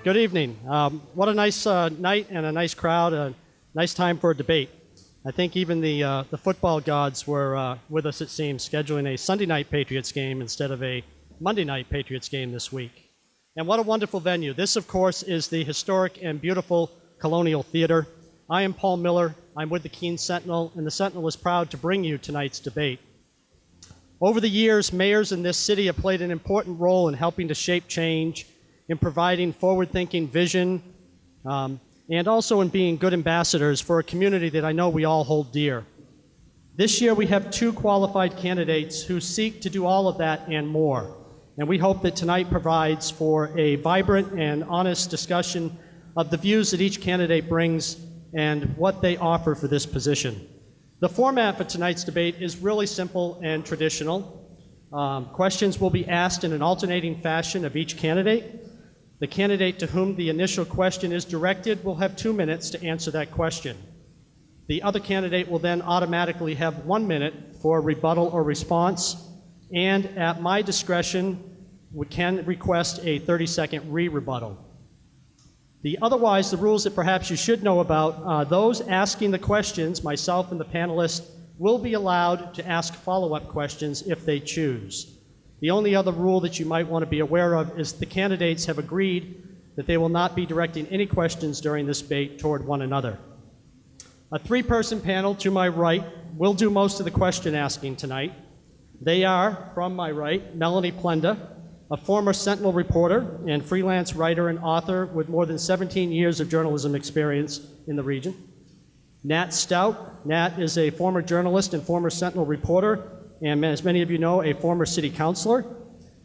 Good evening. What a nice night and a nice crowd, a nice time for a debate. I think even the football gods were with us, it seems, scheduling a Sunday night Patriots game instead of a Monday night Patriots game this week. And what a wonderful venue. This, of course, is the historic and beautiful Colonial Theater. I am Paul Miller. I'm with the Keene Sentinel, and the Sentinel is proud to bring you tonight's debate. Over the years, mayors in this city have played an important role in helping to shape change, in providing forward-thinking vision, and also in being good ambassadors for a community that I know we all hold dear. This year we have two qualified candidates who seek to do all of that and more. And we hope that tonight provides for a vibrant and honest discussion of the views that each candidate brings and what they offer for this position. The format for tonight's debate is really simple and traditional. Questions will be asked in an alternating fashion of each candidate. The candidate to whom the initial question is directed will have 2 minutes to answer that question. The other candidate will then automatically have 1 minute for rebuttal or response, and at my discretion, we can request a 30-second re-rebuttal. The rules that perhaps you should know about, those asking the questions, myself and the panelists, will be allowed to ask follow-up questions if they choose. The only other rule that you might want to be aware of is the candidates have agreed that they will not be directing any questions during this debate toward one another. A three-person panel to my right will do most of the question asking tonight. They are, from my right, Melanie Plenda, a former Sentinel reporter and freelance writer and author with more than 17 years of journalism experience in the region. Nat Stout. Nat is a former journalist and former Sentinel reporter, and as many of you know, a former city councilor.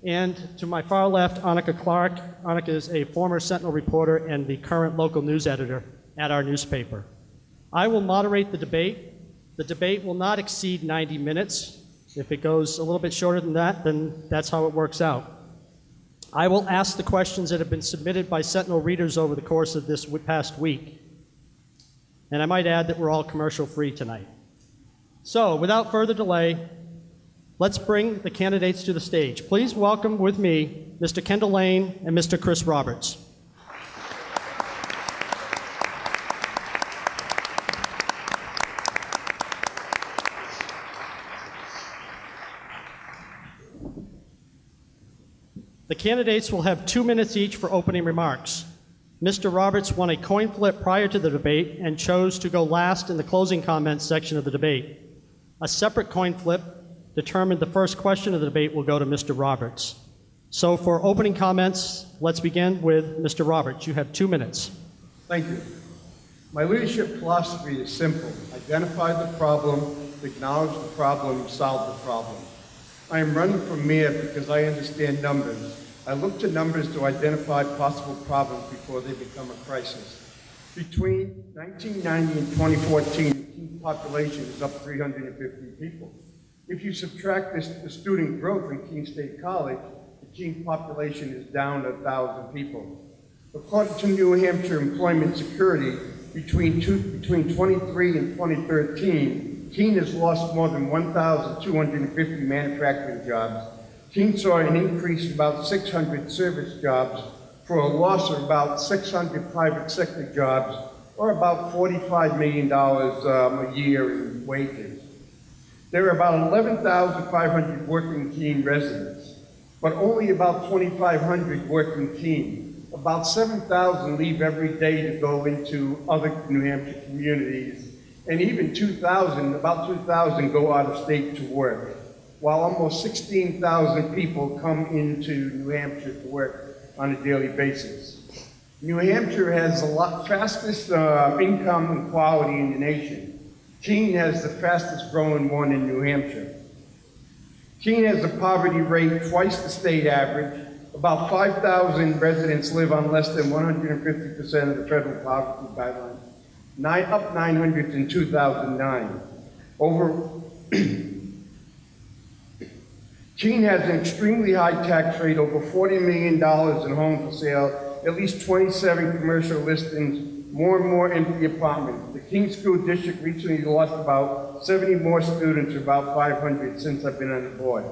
And to my far left, Annika Clark. Annika is a former Sentinel reporter and the current local news editor at our newspaper. I will moderate the debate. The debate will not exceed 90 minutes. If it goes a little bit shorter than that, then that's how it works out. I will ask the questions that have been submitted by Sentinel readers over the course of this past week. And I might add that we're all commercial-free tonight. So, without further delay, let's bring the candidates to the stage. Please welcome with me Mr. Kendall Lane and Mr. Kris Roberts. The candidates will have 2 minutes each for opening remarks. Mr. Roberts won a coin flip prior to the debate and chose to go last in the closing comments section of the debate. A separate coin flip determined the first question of the debate will go to Mr. Roberts. So for opening comments, let's begin with Mr. Roberts. You have 2 minutes. Thank you. My leadership philosophy is simple. Identify the problem, acknowledge the problem, solve the problem. I am running for mayor because I understand numbers. I look to numbers to identify possible problems before they become a crisis. Between 1990 and 2014, the Keene population is up 350 people. If you subtract the student growth in Keene State College, the Keene population is down 1,000 people. According to New Hampshire Employment Security, between 23 and 2013, Keene has lost more than 1,250 manufacturing jobs. Keene saw an increase of about 600 service jobs for a loss of about 600 private sector jobs, or about $45 million a year in wages. There are about 11,500 working Keene residents, but only about 2,500 work in Keene. About 7,000 leave every day to go into other New Hampshire communities, and even about 2,000 go out of state to work, while almost 16,000 people come into New Hampshire to work on a daily basis. New Hampshire has the fastest income inequality in the nation. Keene has the fastest growing one in New Hampshire. Keene has a poverty rate twice the state average. About 5,000 residents live on less than 150% of the federal poverty guidelines, up 900 in 2009. Keene has an extremely high tax rate, over $40 million in homes for sale, at least 27 commercial listings, more and more empty apartments. The Keene School District recently lost about 70 more students, about 500 since I've been on the board.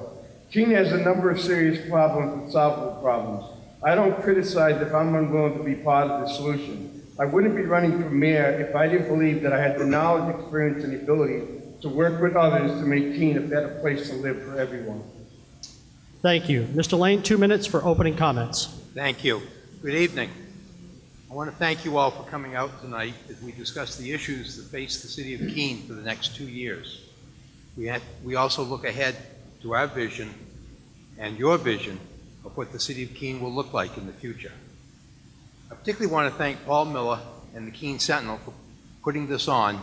Keene has a number of serious problems and solvable problems. I don't criticize if I'm unwilling to be part of the solution. I wouldn't be running for mayor if I didn't believe that I had the knowledge, experience, and the ability to work with others to make Keene a better place to live for everyone. Thank you. Mr. Lane, 2 minutes for opening comments. Thank you. Good evening. I want to thank you all for coming out tonight as we discuss the issues that face the city of Keene for the next 2 years. We also look ahead to our vision and your vision of what the city of Keene will look like in the future. I particularly want to thank Paul Miller and the Keene Sentinel for putting this on,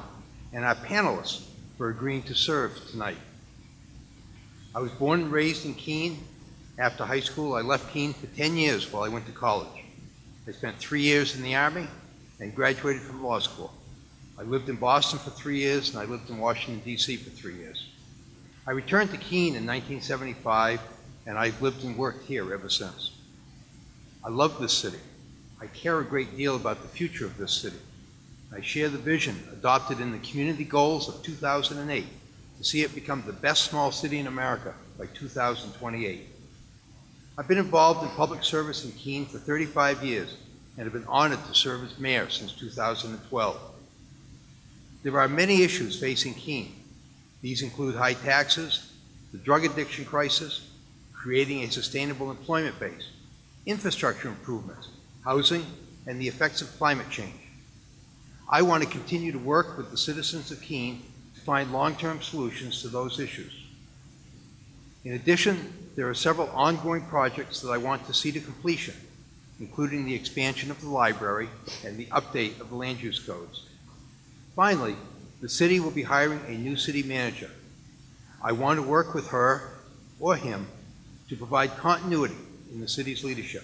and our panelists for agreeing to serve tonight. I was born and raised in Keene. After high school, I left Keene for 10 years while I went to college. I spent 3 years in the Army and graduated from law school. I lived in Boston for 3 years, and I lived in Washington, D.C. for 3 years. I returned to Keene in 1975, and I've lived and worked here ever since. I love this city. I care a great deal about the future of this city. I share the vision adopted in the community goals of 2008 to see it become the best small city in America by 2028. I've been involved in public service in Keene for 35 years and have been honored to serve as mayor since 2012. There are many issues facing Keene. These include high taxes, the drug addiction crisis, creating a sustainable employment base, infrastructure improvements, housing, and the effects of climate change. I want to continue to work with the citizens of Keene to find long-term solutions to those issues. In addition, there are several ongoing projects that I want to see to completion, including the expansion of the library and the update of the land use codes. Finally, the city will be hiring a new city manager. I want to work with her or him to provide continuity in the city's leadership.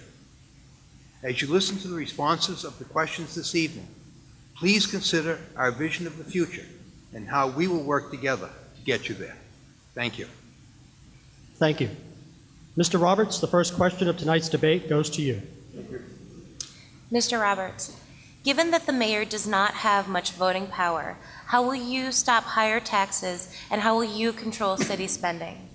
As you listen to the responses of the questions this evening, please consider our vision of the future and how we will work together to get you there. Thank you. Thank you. Mr. Roberts, the first question of tonight's debate goes to you. Mr. Roberts, given that the mayor does not have much voting power, how will you stop higher taxes and how will you control city spending?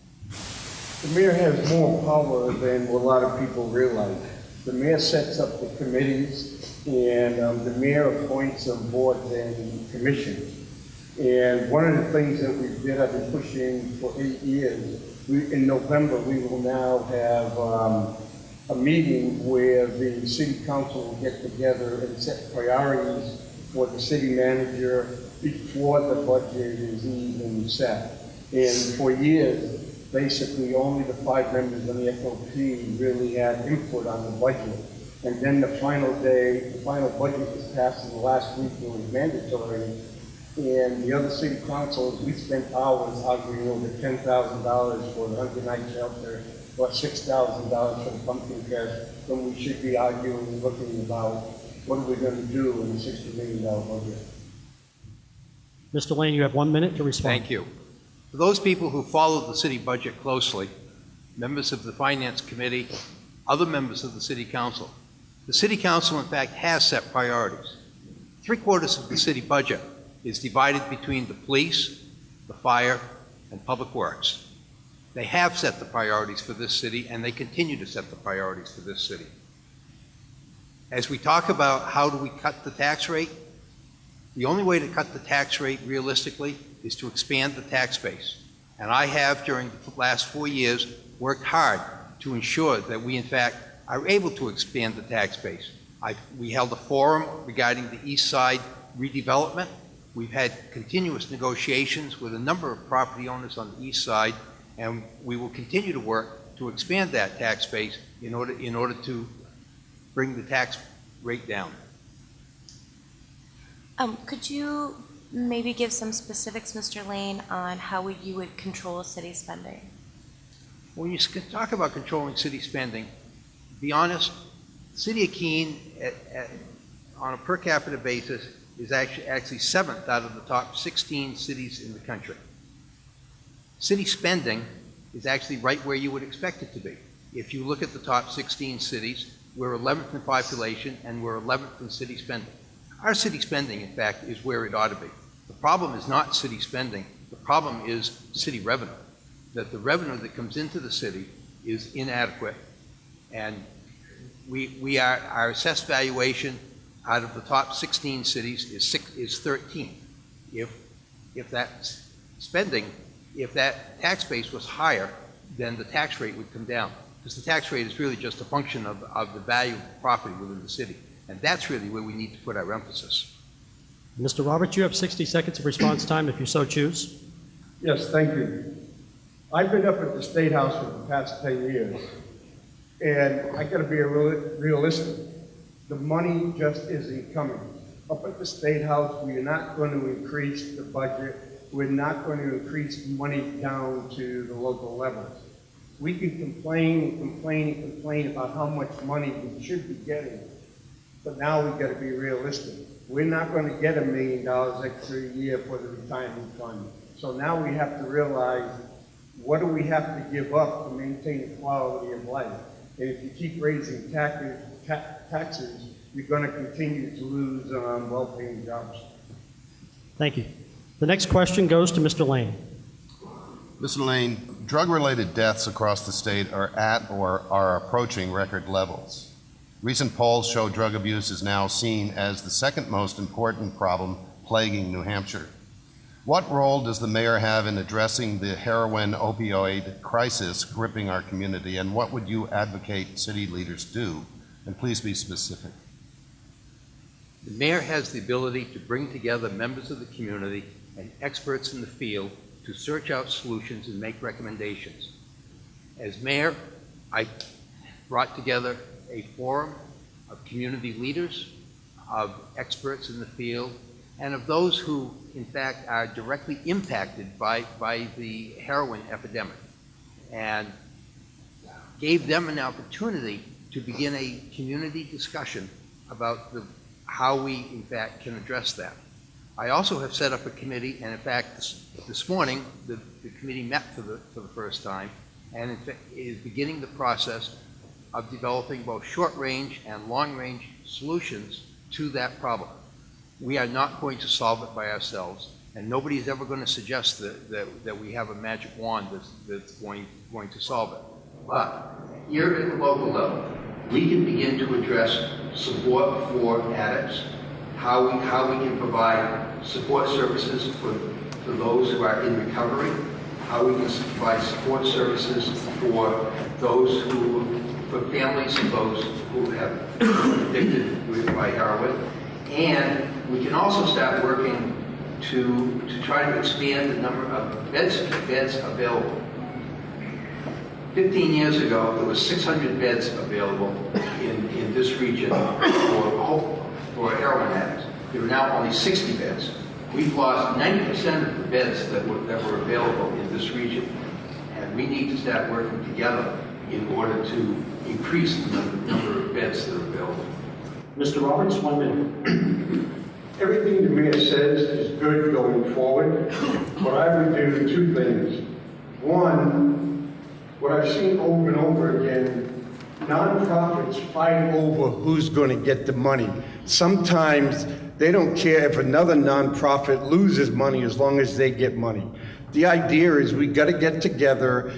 The mayor has more power than what a lot of people realize. The mayor sets up the committees, and the mayor appoints some boards and commissions. And one of the things that we did, I've been pushing for 8 years, in November we will now have a meeting where the city council will get together and set priorities for the city manager before the budget is even set. And for years, basically only the 5 members on the FOP really had input on the budget. And then the final day, the final budget was passed in the last week, it was mandatory. And the other city councils, we spent hours arguing over $10,000 for the 100-night shelter or $6,000 for the pumpkin fest, when we should be arguing and looking about what are we going to do in the $60 million budget. Mr. Lane, you have 1 minute to respond. Thank you. For those people who followed the city budget closely, members of the Finance Committee, other members of the City Council, the City Council, in fact, has set priorities. 3/4 of the city budget is divided between the police, the fire, and public works. They have set the priorities for this city, and they continue to set the priorities for this city. As we talk about how do we cut the tax rate, the only way to cut the tax rate realistically is to expand the tax base. And I have, during the last 4 years, worked hard to ensure that we, in fact, are able to expand the tax base. We held a forum regarding the East Side redevelopment. We've had continuous negotiations with a number of property owners on the East Side, and we will continue to work to expand that tax base in order to bring the tax rate down. Could you maybe give some specifics, Mr. Lane, on how you would control city spending? When you talk about controlling city spending, to be honest, the city of Keene, on a per capita basis, is actually 7th out of the top 16 cities in the country. City spending is actually right where you would expect it to be. If you look at the top 16 cities, we're 11th in population and we're 11th in city spending. Our city spending, in fact, is where it ought to be. The problem is not city spending. The problem is city revenue, that the revenue that comes into the city is inadequate, and our assessed valuation out of the top 16 cities is 13. If that spending, if that tax base was higher, then the tax rate would come down. Because the tax rate is really just a function of the value of the property within the city. And that's really where we need to put our emphasis. Mr. Roberts, you have 60 seconds of response time if you so choose. Yes, thank you. I've been up at the State House for the past 10 years, and I got to be realistic. The money just isn't coming. Up at the State House, we are not going to increase the budget. We're not going to increase money down to the local levels. We can complain and complain and complain about how much money we should be getting, but now we've got to be realistic. We're not going to get $1 million extra a year for the retirement fund. So now we have to realize, what do we have to give up to maintain the quality of life? And if you keep raising taxes, you're going to continue to lose well-paying jobs. Thank you. The next question goes to Mr. Lane. Mr. Lane, drug-related deaths across the state are at or are approaching record levels. Recent polls show drug abuse is now seen as the second most important problem plaguing New Hampshire. What role does the mayor have in addressing the heroin opioid crisis gripping our community, and what would you advocate city leaders do? And please be specific. The mayor has the ability to bring together members of the community and experts in the field to search out solutions and make recommendations. As mayor, I brought together a forum of community leaders, of experts in the field, and of those who, in fact, are directly impacted by the heroin epidemic, and gave them an opportunity to begin a community discussion about how we, in fact, can address that. I also have set up a committee, and in fact, this morning, the committee met for the first time, and in fact, is beginning the process of developing both short-range and long-range solutions to that problem. We are not going to solve it by ourselves, and nobody is ever going to suggest that we have a magic wand that's going to solve it. But here at the local level, we can begin to address support for addicts, how we can provide support services for those who are in recovery, how we can provide support services for those for families of those who have been addicted by heroin. And we can also start working to try to expand the number of beds available. 15 years ago, there were 600 beds available in this region for heroin addicts. There are now only 60 beds. We've lost 90% of the beds that were available in this region. And we need to start working together in order to increase the number of beds that are available. Mr. Roberts, 1 minute. Everything the mayor says is good going forward, but I would do two things. One, what I've seen over and over again, nonprofits fight over who's going to get the money. Sometimes they don't care if another nonprofit loses money as long as they get money. The idea is we got to get together,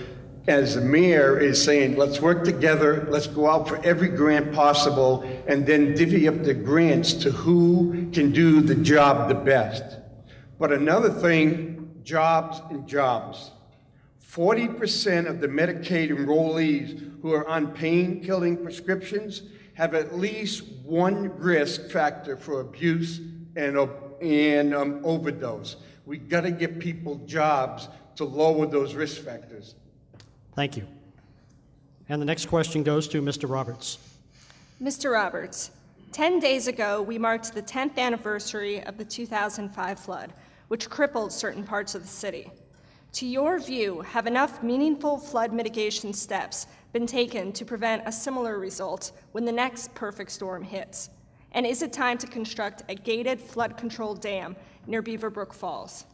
as the mayor is saying, let's work together, let's go out for every grant possible, and then divvy up the grants to who can do the job the best. But another thing, jobs and jobs. 40% of the Medicaid enrollees who are on pain-killing prescriptions have at least one risk factor for abuse and overdose. We got to get people jobs to lower those risk factors. Thank you. And the next question goes to Mr. Roberts. Mr. Roberts, 10 days ago, we marked the 10th anniversary of the 2005 flood, which crippled certain parts of the city. To your view, have enough meaningful flood mitigation steps been taken to prevent a similar result when the next perfect storm hits? And is it time to construct a gated flood control dam near Beaverbrook Falls?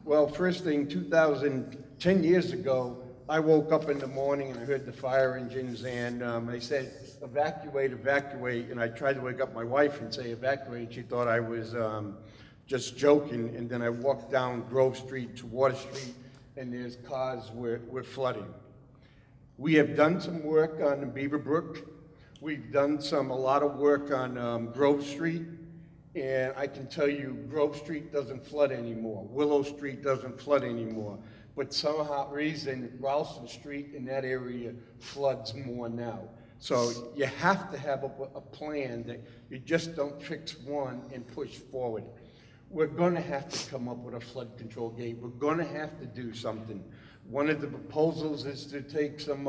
Well, first thing, 10 years ago, I woke up in the morning and I heard the fire engines, and they said, evacuate, evacuate. And I tried to wake up my wife and say evacuate, and she thought I was just joking. And then I walked down Grove Street to Water Street, and there's cars were flooding. We have done some work on Beaverbrook. We've done a lot of work on Grove Street. And I can tell you, Grove Street doesn't flood anymore. Willow Street doesn't flood anymore. But somehow reason, Ralston Street in that area floods more now. So you have to have a plan that you just don't fix one and push forward. We're going to have to come up with a flood control gate. We're going to have to do something. One of the proposals is to take some,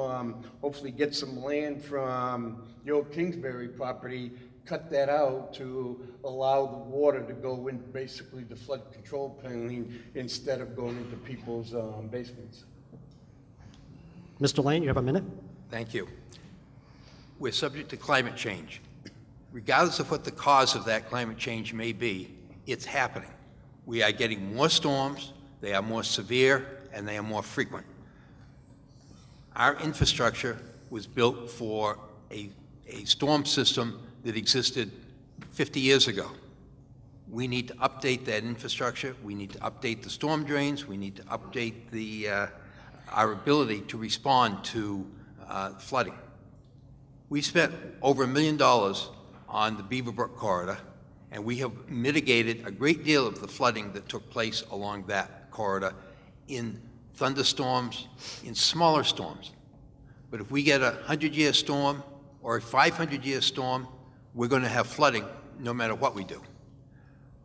hopefully get some land from the old Kingsbury property, cut that out to allow the water to go in basically the flood control planning instead of going into people's basements. Mr. Lane, you have a minute. Thank you. We're subject to climate change. Regardless of what the cause of that climate change may be, it's happening. We are getting more storms, they are more severe, and they are more frequent. Our infrastructure was built for a storm system that existed 50 years ago. We need to update that infrastructure. We need to update the storm drains. We need to update our ability to respond to flooding. We spent over $1 million on the Beaverbrook corridor, and we have mitigated a great deal of the flooding that took place along that corridor in thunderstorms, in smaller storms. But if we get a 100-year storm or a 500-year storm, we're going to have flooding no matter what we do.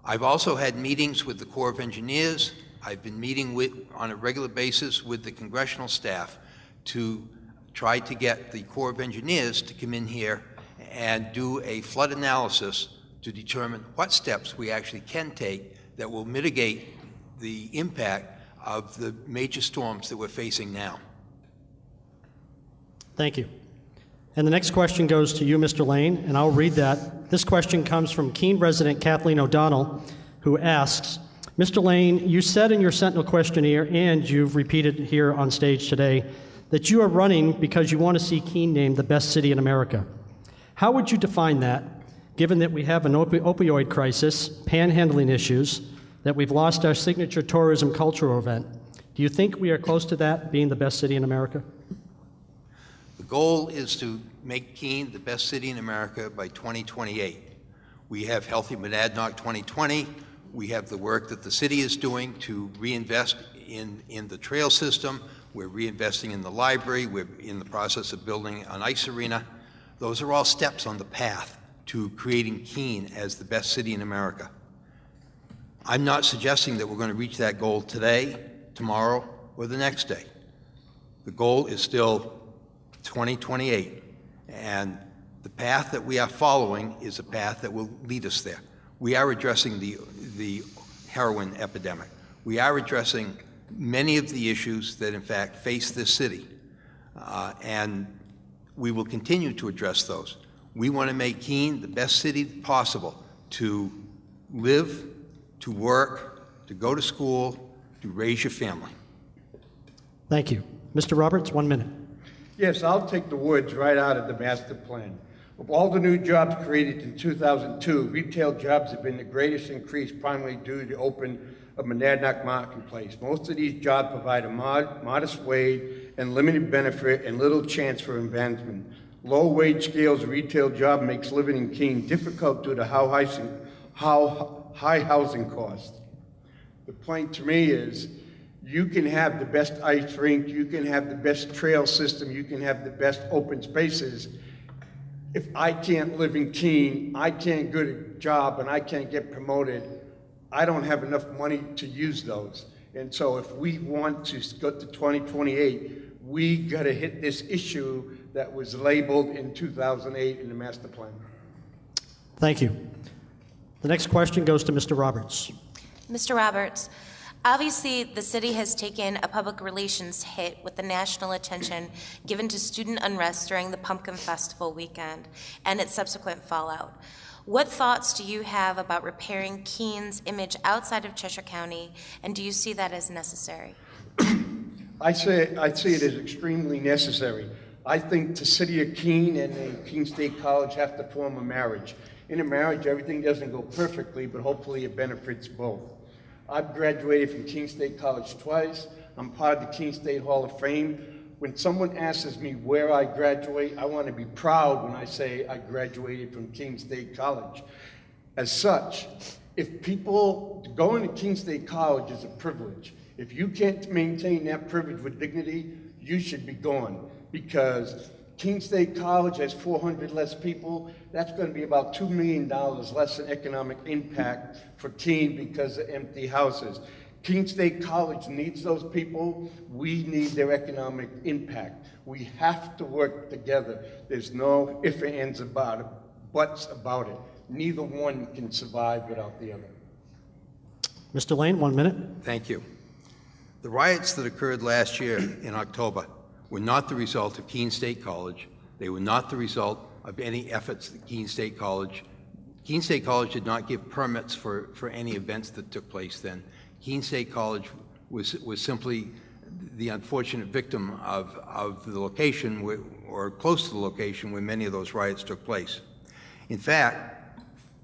I've also had meetings with the Corps of Engineers. I've been meeting on a regular basis with the congressional staff to try to get the Corps of Engineers to come in here and do a flood analysis to determine what steps we actually can take that will mitigate the impact of the major storms that we're facing now. Thank you. And the next question goes to you, Mr. Lane, and I'll read that. This question comes from Keene resident Kathleen O'Donnell, who asks, Mr. Lane, you said in your Sentinel questionnaire, and you've repeated here on stage today, that you are running because you want to see Keene named the best city in America. How would you define that, given that we have an opioid crisis, panhandling issues, that we've lost our signature tourism cultural event? Do you think we are close to that, being the best city in America? The goal is to make Keene the best city in America by 2028. We have Healthy Monadnock 2020. We have the work that the city is doing to reinvest in the trail system. We're reinvesting in the library. We're in the process of building an ice arena. Those are all steps on the path to creating Keene as the best city in America. I'm not suggesting that we're going to reach that goal today, tomorrow, or the next day. The goal is still 2028, and the path that we are following is a path that will lead us there. We are addressing the heroin epidemic. We are addressing many of the issues that in fact face this city, and we will continue to address those. We want to make Keene the best city possible to live, to work, to go to school, to raise your family. Thank you. Mr. Roberts, 1 minute. Yes, I'll take the words right out of the master plan. Of all the new jobs created in 2002, retail jobs have been the greatest increase, primarily due to the open of Monadnock Marketplace. Most of these jobs provide a modest wage and limited benefit and little chance for advancement. Low wage scales of retail job makes living in Keene difficult due to how high housing costs. The point to me is, you can have the best ice rink, you can have the best trail system, you can have the best open spaces. If I can't live in Keene, I can't get a job, and I can't get promoted, I don't have enough money to use those. And so if we want to go to 2028, we got to hit this issue that was labeled in 2008 in the master plan. Thank you. The next question goes to Mr. Roberts. Mr. Roberts, obviously the city has taken a public relations hit with the national attention given to student unrest during the Pumpkin Festival weekend and its subsequent fallout. What thoughts do you have about repairing Keene's image outside of Cheshire County, and do you see that as necessary? I see it as extremely necessary. I think the city of Keene and the Keene State College have to form a marriage. In a marriage, everything doesn't go perfectly, but hopefully it benefits both. I've graduated from Keene State College twice. I'm part of the Keene State Hall of Fame. when someone asks me where I graduate, I want to be proud when I say I graduated from Keene State College. As such, if people, going to Keene State College is a privilege. If you can't maintain that privilege with dignity, you should be gone, because Keene State College has 400 less people. That's going to be about $2 million less in economic impact for Keene because of empty houses. Keene State College needs those people. We need their economic impact. We have to work together. There's no ifs, ands, about it, buts about it. Neither one can survive without the other. Mr. Lane, 1 minute. Thank you. The riots that occurred last year in October were not the result of Keene State College. They were not the result of any efforts that Keene State College did not give permits for any events that took place then. Keene State College was simply the unfortunate victim of the location or close to the location where many of those riots took place. In fact,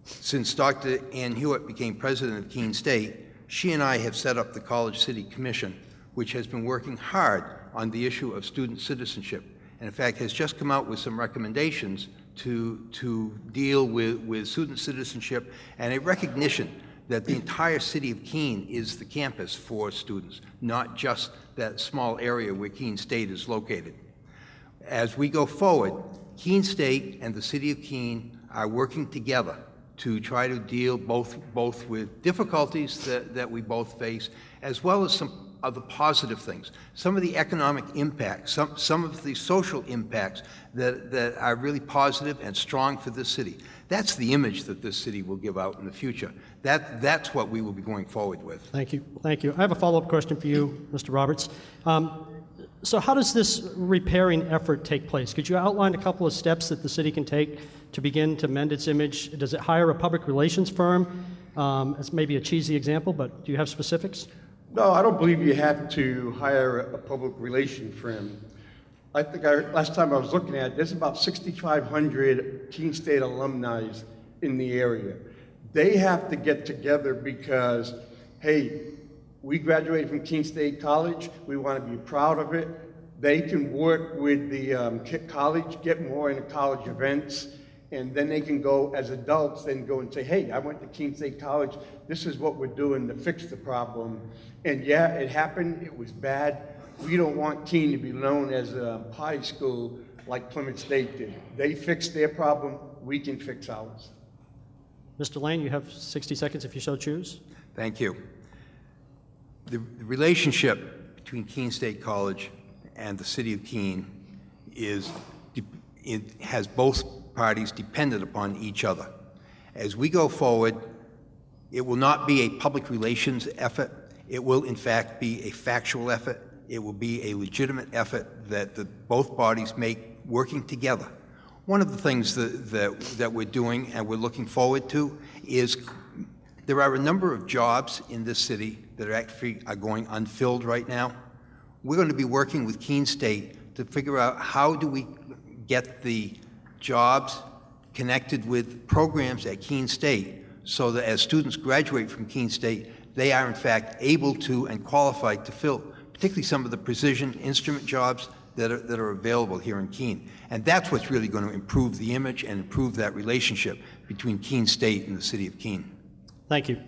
since Dr. Ann Hewitt became president of Keene State, she and I have set up the College City Commission, which has been working hard on the issue of student citizenship, and in fact has just come out with some recommendations to deal with student citizenship and a recognition that the entire city of Keene is the campus for students, not just that small area where Keene State is located. As we go forward, Keene State and the city of Keene are working together to try to deal both with difficulties that we both face, as well as some of the positive things, some of the economic impacts, some of the social impacts that are really positive and strong for this city. That's the image that this city will give out in the future. That's what we will be going forward with. Thank you. Thank you. I have a follow-up question for you, Mr. Roberts. So how does this repairing effort take place? Could you outline a couple of steps that the city can take to begin to mend its image? Does it hire a public relations firm? It's maybe a cheesy example, but do you have specifics? No, I don't believe you have to hire a public relations firm. I think last time I was looking at it, there's about 6,500 Keene State alumni in the area. They have to get together because, hey, we graduated from Keene State College. We want to be proud of it. They can work with the college, get more into college events, and then they can go as adults, then go and say, hey, I went to Keene State College. This is what we're doing to fix the problem. And yeah, it happened. It was bad. We don't want Keene to be known as a pie school like Plymouth State did. They fixed their problem. We can fix ours. Mr. Lane, you have 60 seconds if you so choose. Thank you. The relationship between Keene State College and the city of Keene has both parties dependent upon each other. As we go forward, it will not be a public relations effort. It will, in fact, be a factual effort. It will be a legitimate effort that both bodies make working together. One of the things that we're doing and we're looking forward to is there are a number of jobs in this city that are going unfilled right now. We're going to be working with Keene State to figure out how do we get the jobs connected with programs at Keene State so that as students graduate from Keene State, they are in fact able to and qualified to fill particularly some of the precision instrument jobs that are available here in Keene. And that's what's really going to improve the image and improve that relationship between Keene State and the city of Keene. Thank you.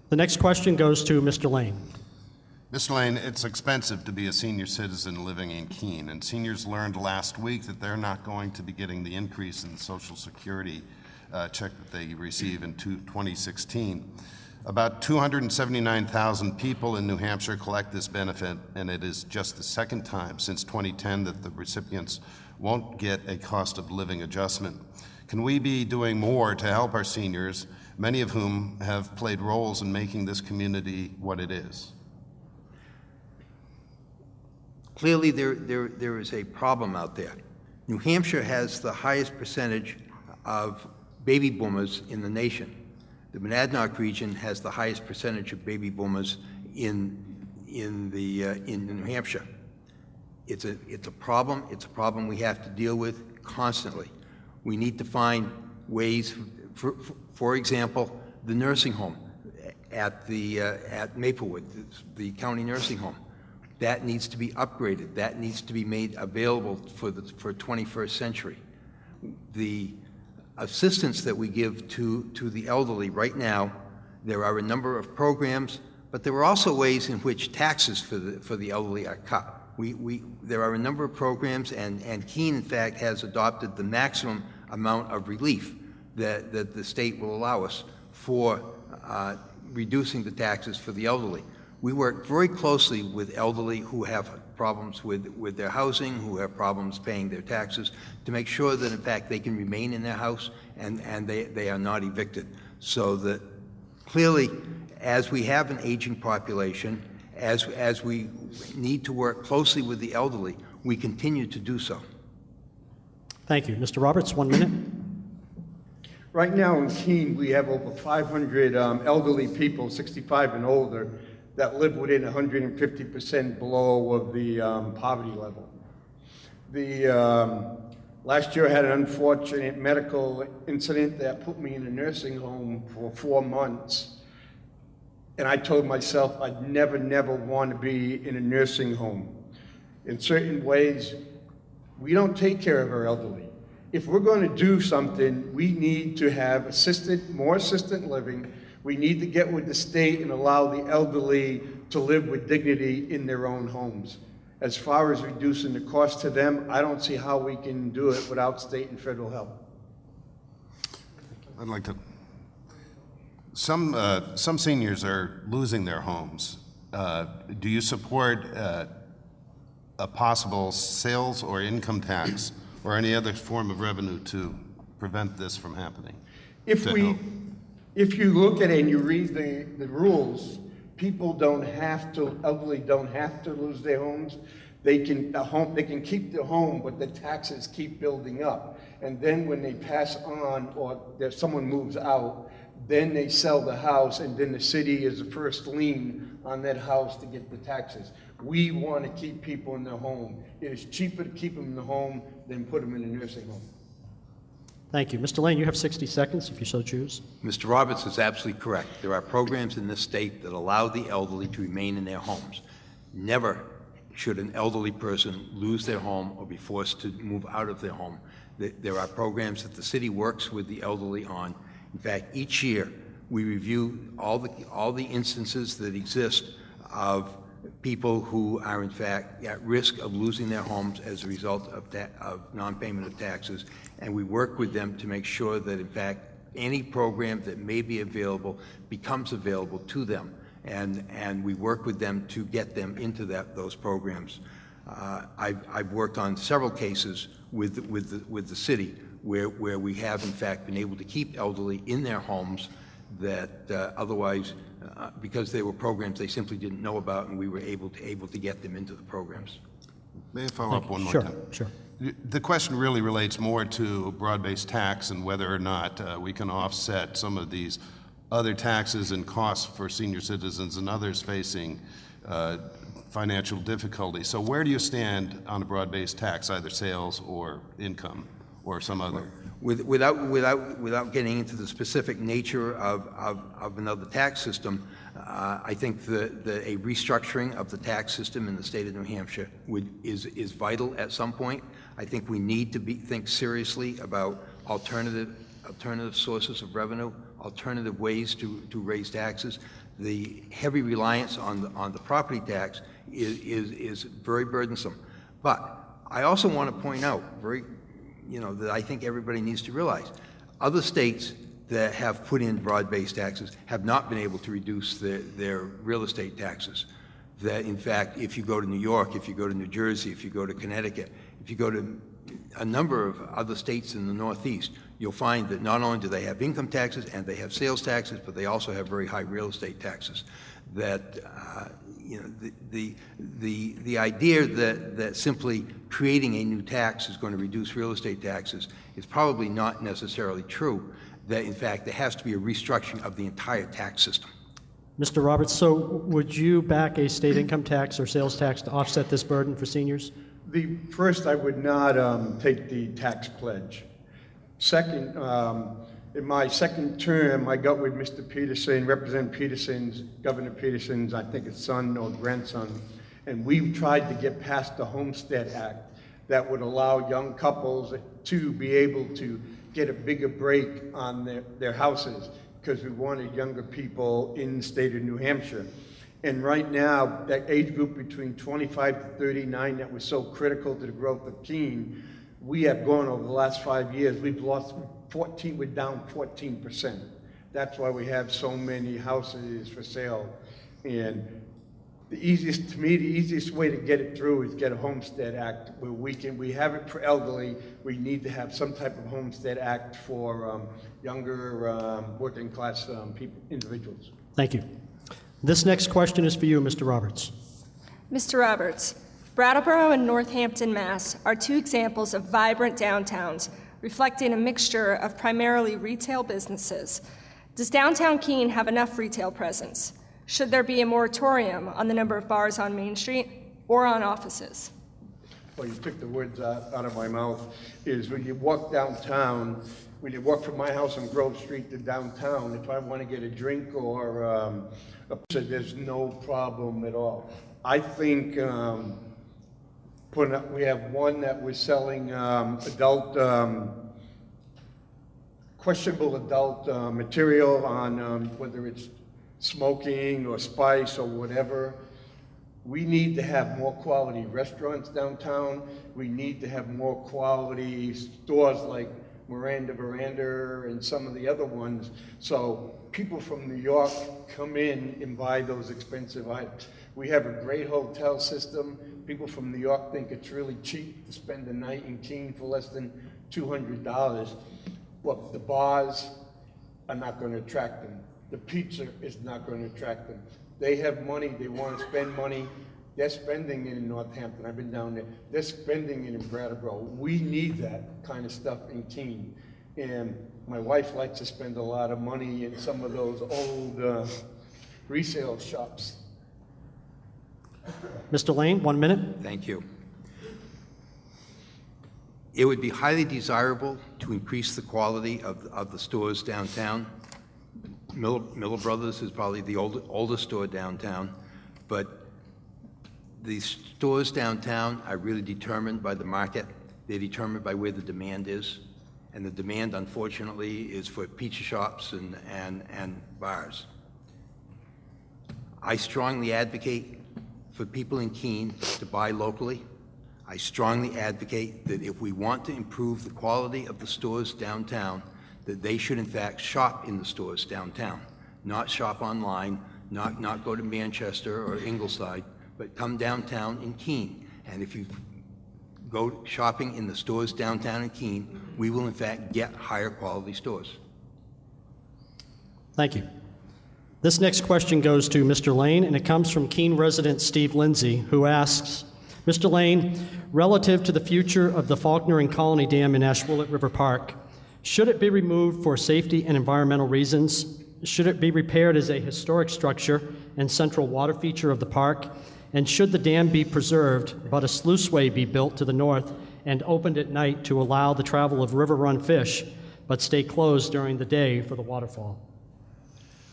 The next question goes to Mr. Lane. Mr. Lane, it's expensive to be a senior citizen living in Keene, and seniors learned last week that they're not going to be getting the increase in the Social Security check that they receive in 2016. About 279,000 people in New Hampshire collect this benefit, and it is just the second time since 2010 that the recipients won't get a cost of living adjustment. Can we be doing more to help our seniors, many of whom have played roles in making this community what it is? Clearly, there is a problem out there. New Hampshire has the highest percentage of baby boomers in the nation. The Monadnock region has the highest percentage of baby boomers in New Hampshire. It's a problem. It's a problem we have to deal with constantly. We need to find ways. For example, the nursing home at Maplewood, the county nursing home. That needs to be upgraded. That needs to be made available for 21st century. The assistance that we give to the elderly right now, there are a number of programs, but there are also ways in which taxes for the elderly are cut. There are a number of programs, and Keene, in fact, has adopted the maximum amount of relief that the state will allow us for reducing the taxes for the elderly. We work very closely with elderly who have problems with their housing, who have problems paying their taxes, to make sure that, in fact, they can remain in their house and they are not evicted. So that clearly, as we have an aging population, as we need to work closely with the elderly, we continue to do so. Thank you. Mr. Roberts, 1 minute. Right now in Keene, we have over 500 elderly people, 65 and older, that live within 150% below of the poverty level. Last year I had an unfortunate medical incident that put me in a nursing home for 4 months. And I told myself I'd never want to be in a nursing home. In certain ways, we don't take care of our elderly. If we're going to do something, we need to have more assisted living. We need to get with the state and allow the elderly to live with dignity in their own homes. As far as reducing the cost to them, I don't see how we can do it without state and federal help. I'd like to. Some seniors are losing their homes. Do you support a possible sales or income tax or any other form of revenue to prevent this from happening? If you look at it and you read the rules, elderly don't have to lose their homes. They can keep their home, but the taxes keep building up. And then when they pass on or someone moves out, then they sell the house, and then the city is the first lien on that house to get the taxes. We want to keep people in their home. It is cheaper to keep them in the home than put them in a nursing home. Thank you. Mr. Lane, you have 60 seconds if you so choose. Mr. Roberts is absolutely correct. There are programs in this state that allow the elderly to remain in their homes. Never should an elderly person lose their home or be forced to move out of their home. There are programs that the city works with the elderly on. In fact, each year we review all the instances that exist of people who are in fact at risk of losing their homes as a result of non-payment of taxes, and we work with them to make sure that in fact any program that may be available becomes available to them, and we work with them to get them into those programs. I've worked on several cases with the city where we have in fact been able to keep elderly in their homes that otherwise, because they were programs they simply didn't know about, and we were able to get them into the programs. May I follow up one more Sure, time? sure. The question really relates more to broad-based tax and whether or not we can offset some of these other taxes and costs for senior citizens and others facing financial difficulty. So where do you stand on a broad-based tax, either sales or income or some other? Without getting into the specific nature of another tax system, I think that a restructuring of the tax system in the state of New Hampshire is vital at some point. I think we need to think seriously about alternative sources of revenue, alternative ways to raise taxes. The heavy reliance on the property tax is very burdensome. But I also want to point out that I think everybody needs to realize other states that have put in broad-based taxes have not been able to reduce their real estate taxes. That in fact, if you go to New York, if you go to New Jersey, if you go to Connecticut, if you go to a number of other states in the Northeast, you'll find that not only do they have income taxes and they have sales taxes, but they also have very high real estate taxes. That the idea that simply creating a new tax is going to reduce real estate taxes is probably not necessarily true. That in fact there has to be a restructuring of the entire tax system. Mr. Roberts, so would you back a state income tax or sales tax to offset this burden for seniors? First, I would not take the tax pledge. Second, in my second term, I got with Mr. Peterson, Representative Peterson's, Governor Peterson's, I think it's son or grandson, And we've tried to get past the Homestead Act that would allow young couples to be able to get a bigger break on their houses, because we wanted younger people in the state of New Hampshire. And right now, that age group between 25 to 39 that was so critical to the growth of Keene, we have gone over the last 5 years, we're down 14%. That's why we have so many houses for sale. And the easiest way to get it through is get a Homestead Act where we have it for elderly. We need to have some type of Homestead Act for younger working class individuals. Thank you. This next question is for you, Mr. Roberts. Mr. Roberts, Brattleboro and Northampton, Mass. are two examples of vibrant downtowns reflecting a mixture of primarily retail businesses. Does downtown Keene have enough retail presence? Should there be a moratorium on the number of bars on Main Street or on offices? Well, you took the words out of my mouth. Is when you walk downtown, when you walk from my house on Grove Street to downtown, if I want to get a drink or there's no problem at all. I think we have one that was selling questionable adult material on whether it's smoking or spice or whatever. We need to have more quality restaurants downtown. We need to have more quality stores like Miranda Veranda and some of the other ones, so people from New York come in and buy those expensive items. We have a great hotel system. People from New York think it's really cheap to spend a night in Keene for less than $200. Well, the bars are not going to attract them. The pizza is not going to attract them. They have money, they want to spend money. They're spending it in Northampton. I've been down there. They're spending it in Brattleboro. We need that kind of stuff in Keene. And my wife likes to spend a lot of money in some of those old resale shops. Mr. Lane, 1 minute. Thank you. It would be highly desirable to increase the quality of the stores downtown. Miller Brothers is probably the oldest store downtown, but the stores downtown are really determined by the market. They're determined by where the demand is. And the demand, unfortunately, is for pizza shops and bars. I strongly advocate for people in Keene to buy locally. I strongly advocate that if we want to improve the quality of the stores downtown, that they should in fact shop in the stores downtown, not shop online, not go to Manchester or Ingleside, but come downtown in Keene. And if you go shopping in the stores downtown in Keene, we will in fact get higher quality stores. Thank you. This next question goes to Mr. Lane, and it comes from Keene resident Steve Lindsay, who asks, Mr. Lane, relative to the future of the Faulkner and Colony Dam in Ashwillet River Park, should it be removed for safety and environmental reasons? Should it be repaired as a historic structure and central water feature of the park? And should the dam be preserved, but a sluiceway be built to the north and opened at night to allow the travel of river-run fish, but stay closed during the day for the waterfall?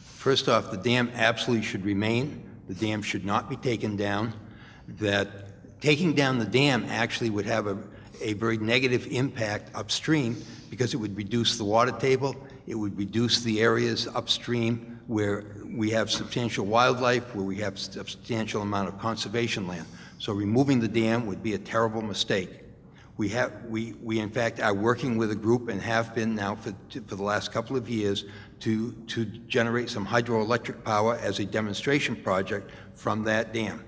First off, the dam absolutely should remain. The dam should not be taken down. That taking down the dam actually would have a very negative impact upstream because it would reduce the water table, it would reduce the areas upstream where we have substantial wildlife, where we have substantial amount of conservation land. So removing the dam would be a terrible mistake. We in fact are working with a group and have been now for the last couple of years to generate some hydroelectric power as a demonstration project from that dam.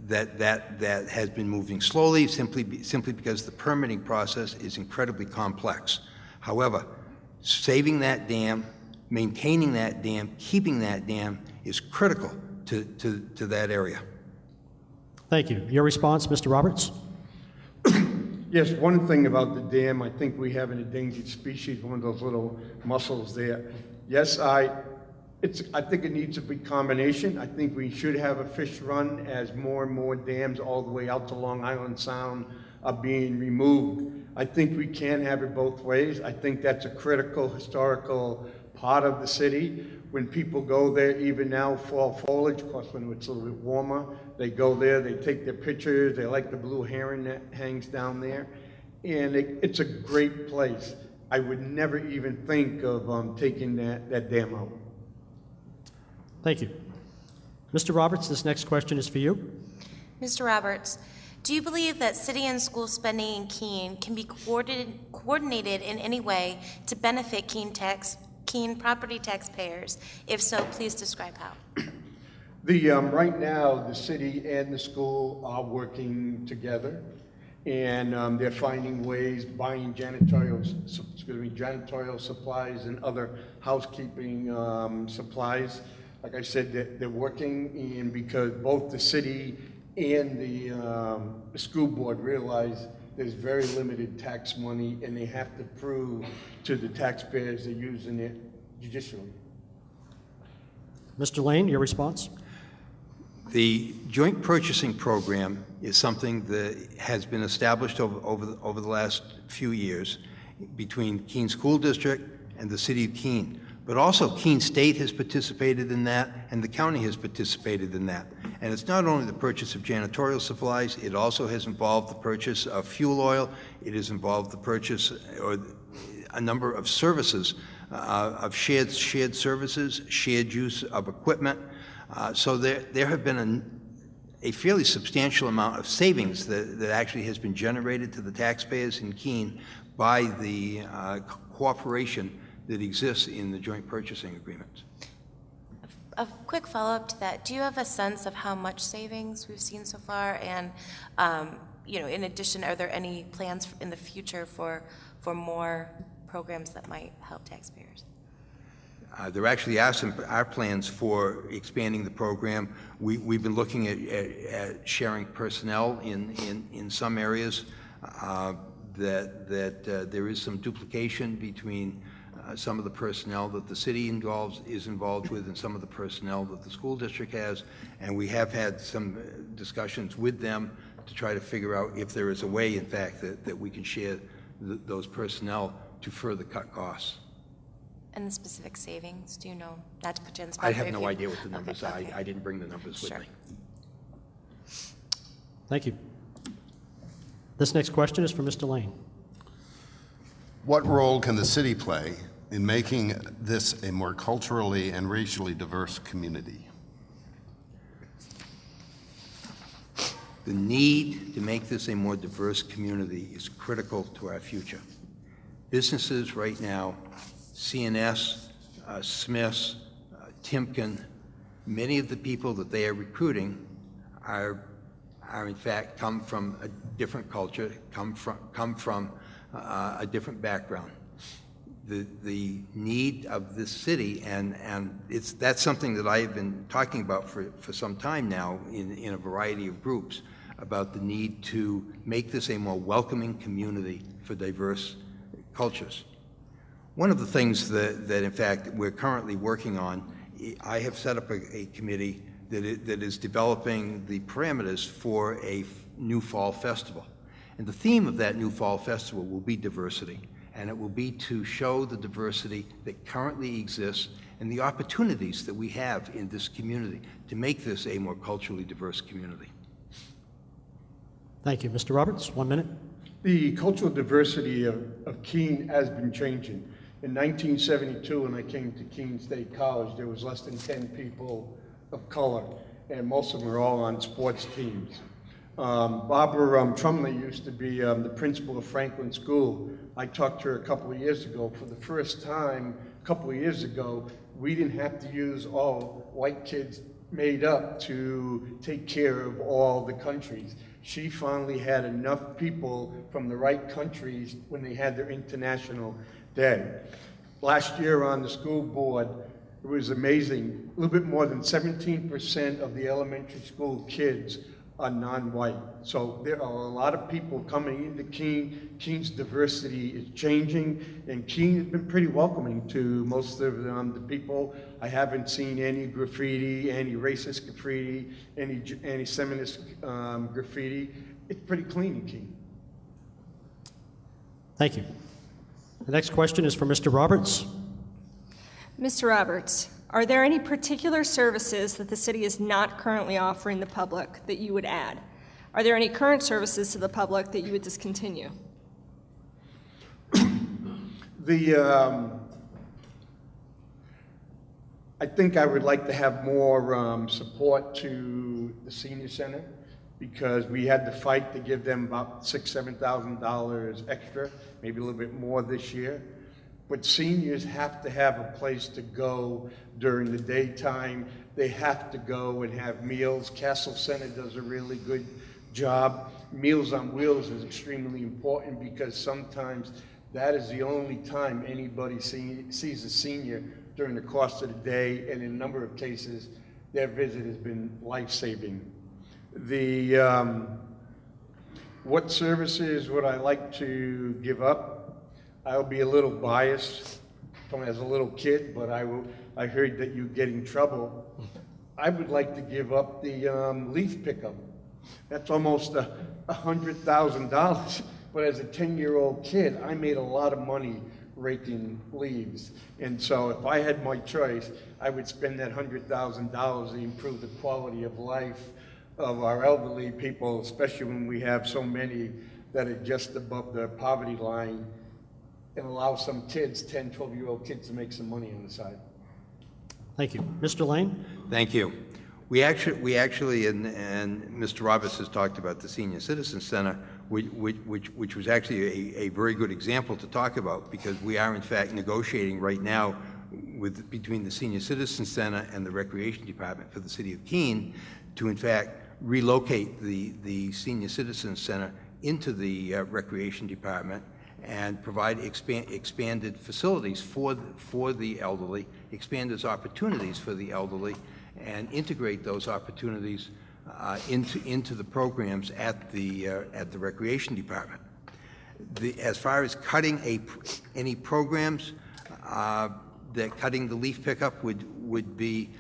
That has been moving slowly simply because the permitting process is incredibly complex. However, saving that dam, maintaining that dam, keeping that dam is critical to that area. Thank you. Your response, Mr. Roberts? Yes, one thing about the dam, I think we have an endangered species, one of those little mussels there. Yes, I think it needs a big combination. I think we should have a fish run as more and more dams all the way out to Long Island Sound are being removed. I think we can have it both ways. I think that's a critical historical part of the city. When people go there, even now, fall foliage, of course, when it's a little bit warmer, they go there, they take their pictures, they like the blue heron that hangs down there. And it's a great place. I would never even think of taking that dam out. Thank you. Mr. Roberts, this next question is for you. Mr. Roberts, do you believe that city and school spending in Keene can be coordinated in any way to benefit Keene property taxpayers? If so, please describe how. Right now, the city and the school are working together, and they're finding ways, buying janitorial supplies and other housekeeping supplies. Like I said, they're working, and because both the city and the school board realize there's very limited tax money, and they have to prove to the taxpayers they're using it judicially. Mr. Lane, your response? The joint purchasing program is something that has been established over the last few years between Keene School District and the City of Keene. But also Keene State has participated in that, and the county has participated in that. And it's not only the purchase of janitorial supplies, it also has involved the purchase of fuel oil, it has involved the purchase or a number of services, of shared services, shared use of equipment. So there have been a fairly substantial amount of savings that actually has been generated to the taxpayers in Keene by the cooperation that exists in the joint purchasing agreement. A quick follow-up to that, do you have a sense of how much savings we've seen so far? And, in addition, are there any plans in the future for more programs that might help taxpayers? There actually are plans for expanding the program. We've been looking at sharing personnel in some areas, that there is some duplication between some of the personnel that the city is involved with and some of the personnel that the school district has, and we have had some discussions with them to try to figure out if there is a way, in fact, that we can share those personnel to further cut costs. And the specific savings, do you know? Not to put you on the spot. I have no idea what the numbers are. Okay. I didn't bring the numbers with me. Thank you. This next question is for Mr. Lane. What role can the city play in making this a more culturally and racially diverse community? The need to make this a more diverse community is critical to our future. Businesses right now, CNS, Smith's, Timken, many of the people that they are recruiting are in fact come from a different culture, come from a different background. The need of this city, and that's something that I've been talking about for some time now in a variety of groups, about the need to make this a more welcoming community for diverse cultures. One of the things that in fact we're currently working on, I have set up a committee that is developing the parameters for a new fall festival. And the theme of that new fall festival will be diversity, and it will be to show the diversity that currently exists and the opportunities that we have in this community to make this a more culturally diverse community. Thank you. Mr. Roberts, 1 minute. The cultural diversity of Keene has been changing. In 1972, when I came to Keene State College, there was less than 10 people of color, and most of them were all on sports teams. Barbara Trumley used to be the principal of Franklin School. I talked to her a couple of years ago. For the first time, a couple of years ago, we didn't have to use all white kids made up to take care of all the countries. She finally had enough people from the right countries when they had their international day. Last year on the school board, it was amazing. A little bit more than 17% of the elementary school kids are non-white. So there are a lot of people coming into Keene. Keene's diversity is changing, and Keene has been pretty welcoming to most of the people. I haven't seen any graffiti, any racist graffiti, any anti-Semitist graffiti. It's pretty clean in Keene. Thank you. The next question is for Mr. Roberts. Mr. Roberts, are there any particular services that the city is not currently offering the public that you would add? Are there any current services to the public that you would discontinue? I think I would like to have more support to the senior center, because we had to fight to give them about $6,000, $7,000 extra, maybe a little bit more this year. But seniors have to have a place to go during the daytime. They have to go and have meals. Castle Center does a really good job. Meals on Wheels is extremely important, because sometimes that is the only time anybody sees a senior during the course of the day, and in a number of cases, their visit has been life-saving. What services would I like to give up? I'll be a little biased from as a little kid, but I heard that you get in trouble. I would like to give up the leaf pickup. That's almost $100,000. But as a 10-year-old kid, I made a lot of money raking leaves. And so if I had my choice, I would spend that $100,000 to improve the quality of life of our elderly people, especially when we have so many that are just above the poverty line, and allow some kids, 10, 12-year-old kids, to make some money on the side. Thank you. Mr. Lane? Thank you. We actually, and Mr. Roberts has talked about the Senior Citizen Center, which was actually a very good example to talk about, because we are in fact negotiating right now between the Senior Citizen Center and the Recreation Department for the City of Keene to in fact relocate the Senior Citizen Center into the Recreation Department and provide expanded facilities for the elderly, expanded opportunities for the elderly, and integrate those opportunities into the programs at the Recreation Department. As far as cutting any programs, that cutting the leaf pickup would be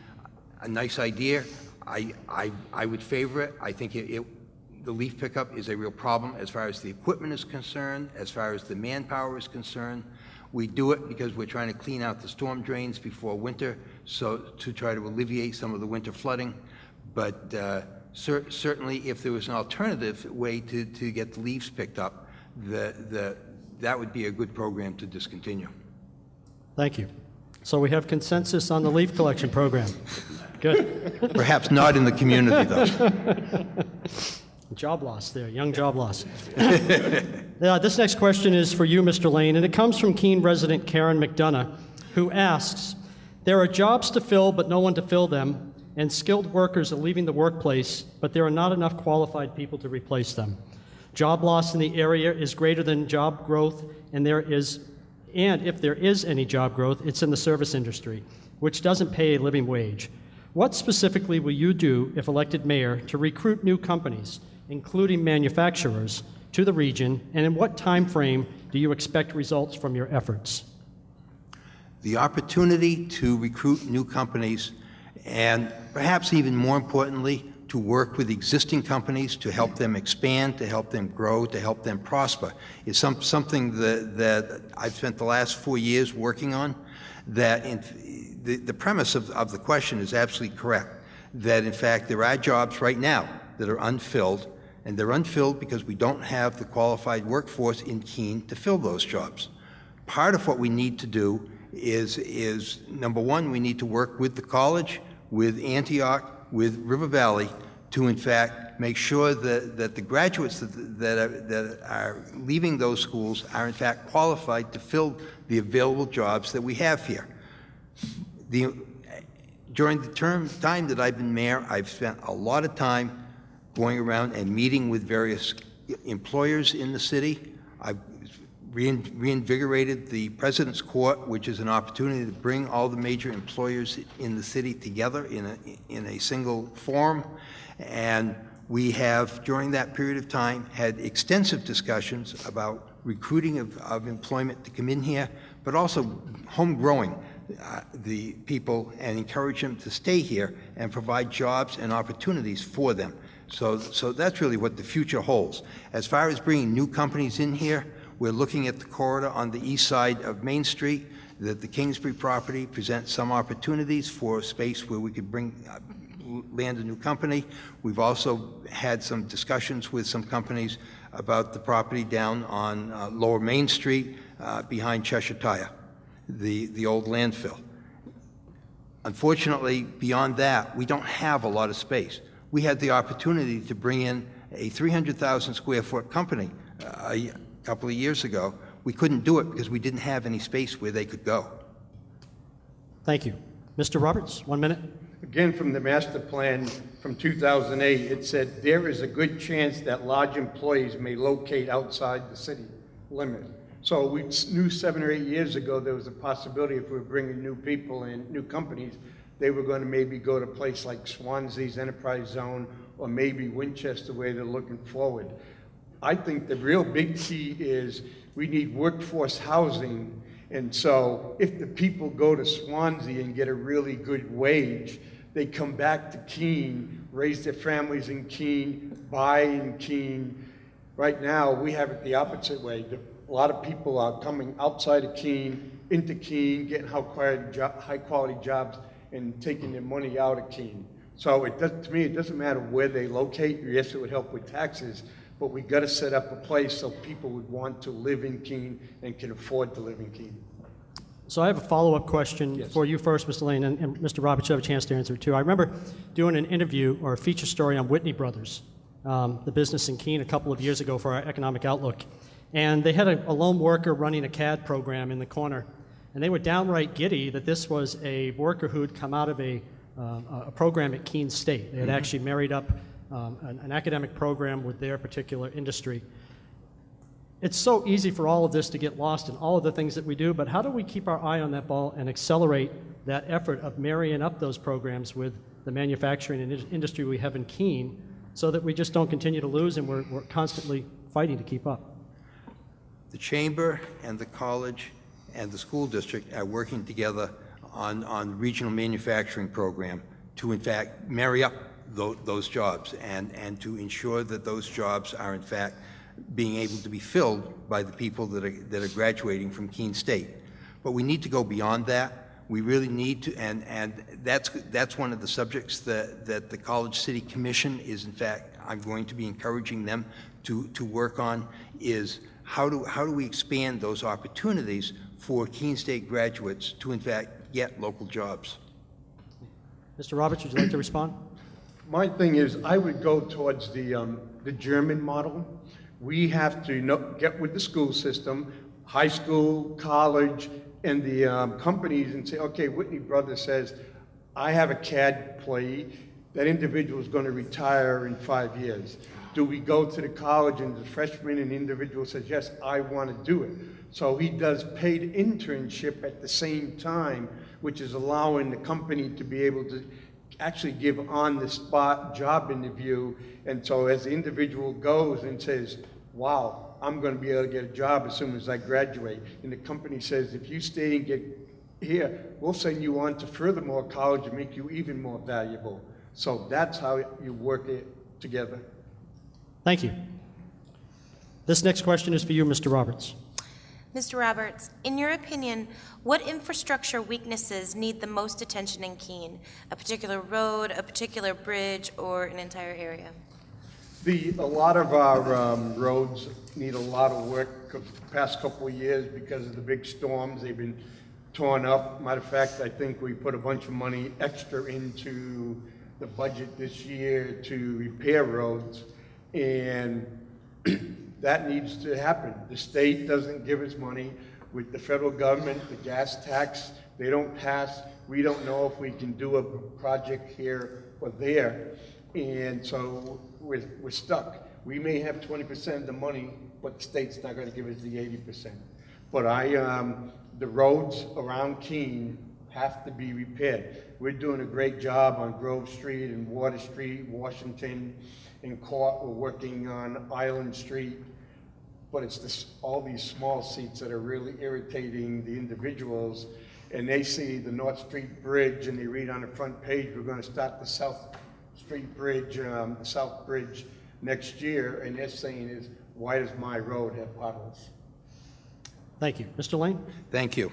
a nice idea. I would favor it. I think the leaf pickup is a real problem as far as the equipment is concerned, as far as the manpower is concerned. We do it because we're trying to clean out the storm drains before winter, so to try to alleviate some of the winter flooding. But certainly, if there was an alternative way to get the leaves picked up, that would be a good program to discontinue. Thank you. So we have consensus on the leaf collection program. Good. Perhaps not in the community, though. Job loss there, young job loss. This next question is for you, Mr. Lane, and it comes from Keene resident Karen McDonough, who asks, there are jobs to fill but no one to fill them, and skilled workers are leaving the workplace, but there are not enough qualified people to replace them. Job loss in the area is greater than job growth, and if there is any job growth, it's in the service industry, which doesn't pay a living wage. What specifically will you do, if elected mayor, to recruit new companies, including manufacturers, to the region, and in what time frame do you expect results from your efforts? The opportunity to recruit new companies, and perhaps even more importantly, to work with existing companies to help them expand, to help them grow, to help them prosper, is something that I've spent the last 4 years working on. The premise of the question is absolutely correct, that in fact there are jobs right now that are unfilled, and they're unfilled because we don't have the qualified workforce in Keene to fill those jobs. Part of what we need to do is number one, we need to work with the college, with Antioch, with River Valley, to in fact make sure that the graduates that are leaving those schools are in fact qualified to fill the available jobs that we have here. During the time that I've been mayor, I've spent a lot of time going around and meeting with various employers in the city. I've reinvigorated the President's Court, which is an opportunity to bring all the major employers in the city together in a single forum. And we have, during that period of time, had extensive discussions about recruiting of employment to come in here, but also home growing the people and encourage them to stay here and provide jobs and opportunities for them. So that's really what the future holds. As far as bringing new companies in here, we're looking at the corridor on the east side of Main Street that the Kingsbury property presents some opportunities for space where we could land a new company. We've also had some discussions with some companies about the property down on Lower Main Street behind Cheshire Tire, the old landfill. Unfortunately, beyond that, we don't have a lot of space. We had the opportunity to bring in a 300,000 square foot company a couple of years ago. We couldn't do it because we didn't have any space where they could go. Thank you. Mr. Roberts, 1 minute. Again, from the master plan from 2008, it said there is a good chance that large employees may locate outside the city limit. So we knew 7 or 8 years ago there was a possibility if we were bringing new people in, new companies, they were going to maybe go to a place like Swansea's Enterprise Zone or maybe Winchester where they're looking forward. I think the real big key is we need workforce housing. And so if the people go to Swansea and get a really good wage, they come back to Keene, raise their families in Keene, buy in Keene. Right now, we have it the opposite way. A lot of people are coming outside of Keene, into Keene, getting high quality jobs and taking their money out of Keene. So to me, it doesn't matter where they locate. Yes, it would help with taxes, but we got to set up a place so people would want to live in Keene and can afford to live in Keene. So I have a follow-up question for you first, Mr. Lane, and Mr. Roberts, you have a chance to answer it too. I remember doing an interview or a feature story on Whitney Brothers, the business in Keene, a couple of years ago for our Economic Outlook. And they had a lone worker running a CAD program in the corner. And they were downright giddy that this was a worker who had come out of a program at Keene State. They had actually married up an academic program with their particular industry. It's so easy for all of this to get lost in all of the things that we do, but how do we keep our eye on that ball and accelerate that effort of marrying up those programs with the manufacturing and industry we have in Keene so that we just don't continue to lose and we're constantly fighting to keep up? The Chamber and the college and the school district are working together on regional manufacturing program to in fact marry up those jobs and to ensure that those jobs are in fact being able to be filled by the people that are graduating from Keene State. But we need to go beyond that. We really need to, and that's one of the subjects that the College City Commission is in fact, I'm going to be encouraging them to work on, is how do we expand those opportunities for Keene State graduates to in fact get local jobs. Mr. Roberts, would you like to respond? My thing is, I would go towards the German model. We have to get with the school system, high school, college, and the companies and say, okay, Whitney Brothers says, I have a CAD employee. That individual is going to retire in 5 years. Do we go to the college and the freshman and the individual says, yes, I want to do it. So he does paid internship at the same time, which is allowing the company to be able to actually give on-the-spot job interview. And so as the individual goes and says, wow, I'm going to be able to get a job as soon as I graduate. And the company says, if you stay and get here, we'll send you on to furthermore college and make you even more valuable. So that's how you work it together. Thank you. This next question is for you, Mr. Roberts. Mr. Roberts, in your opinion, what infrastructure weaknesses need the most attention in Keene? A particular road, a particular bridge, or an entire area? A lot of our roads need a lot of work the past couple of years because of the big storms. They've been torn up. Matter of fact, I think we put a bunch of money extra into the budget this year to repair roads, and that needs to happen. The state doesn't give us money. With the federal government, the gas tax, they don't pass. We don't know if we can do a project here or there. And so we're stuck. We may have 20% of the money, but the state's not going to give us the 80%. But the roads around Keene have to be repaired. We're doing a great job on Grove Street and Water Street, Washington, and Court. We're working on Island Street. But it's all these small seats that are really irritating the individuals. And they see the North Street Bridge and they read on the front page, we're going to start the South Street Bridge, the South Bridge next year. And they're saying is, why does my road have potholes? Thank you. Mr. Lane? Thank you.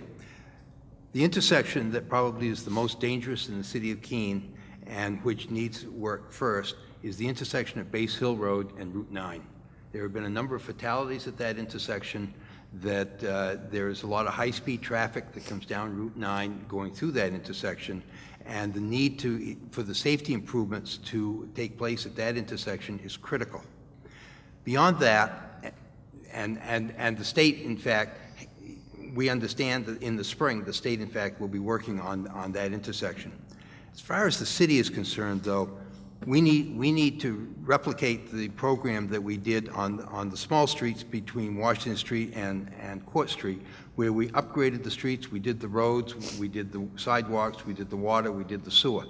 The intersection that probably is the most dangerous in the city of Keene and which needs work first is the intersection of Base Hill Road and Route 9. There have been a number of fatalities at that intersection, that there is a lot of high-speed traffic that comes down Route 9 going through that intersection, and the need for the safety improvements to take place at that intersection is critical. Beyond that, and the state, in fact, we understand that in the spring, the state, in fact, will be working on that intersection. As far as the city is concerned, though, we need to replicate the program that we did on the small streets between Washington Street and Court Street, where we upgraded the streets, we did the roads, we did the sidewalks, we did the water, we did the sewer.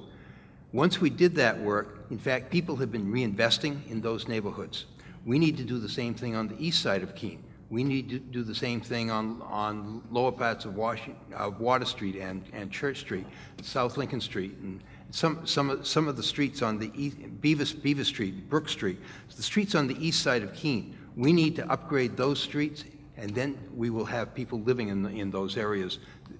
Once we did that work, in fact, people have been reinvesting in those neighborhoods. We need to do the same thing on the east side of Keene. We need to do the same thing on lower parts of Water Street and Church Street, South Lincoln Street, and some of the streets on the east, Beavis Street, Brook Street, the streets on the east side of Keene. We need to upgrade those streets, and then we will have people living in those areas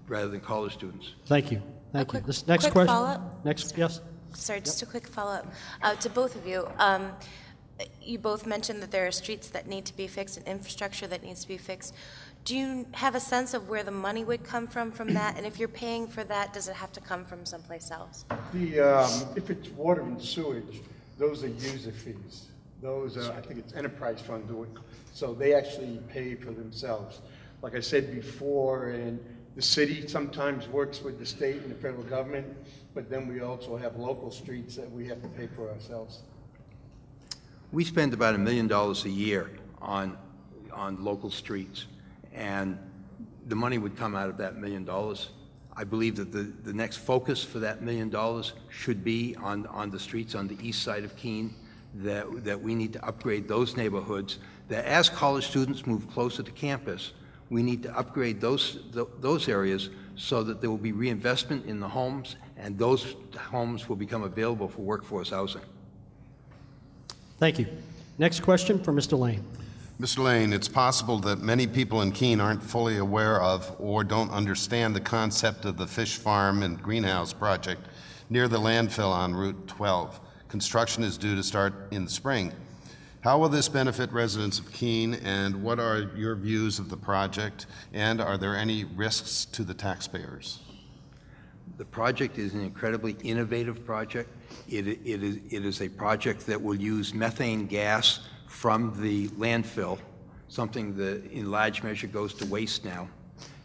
rather than college students. Thank you. Thank you. Quick, This next quick question. follow-up? Next, yes. Sorry, just a quick follow-up to both of you. You both mentioned that there are streets that need to be fixed and infrastructure that needs to be fixed. Do you have a sense of where the money would come from that? And if you're paying for that, does it have to come from someplace else? If it's water and sewage, those are user fees. Those are, I think it's enterprise fund do it, so they actually pay for themselves. Like I said before, and the city sometimes works with the state and the federal government, but then we also have local streets that we have to pay for ourselves. We spend about $1 million a year on local streets, and the money would come out of that $1 million. I believe that the next focus for that $1 million should be on the streets on the east side of Keene, that we need to upgrade those neighborhoods, that as college students move closer to campus, we need to upgrade those areas so that there will be reinvestment in the homes, and those homes will become available for workforce housing. Thank you. Next question for Mr. Lane. Mr. Lane, it's possible that many people in Keene aren't fully aware of or don't understand the concept of the fish farm and greenhouse project near the landfill on Route 12. Construction is due to start in the spring. How will this benefit residents of Keene, and what are your views of the project, and are there any risks to the taxpayers? The project is an incredibly innovative project. It is a project that will use methane gas from the landfill, something that in large measure goes to waste now,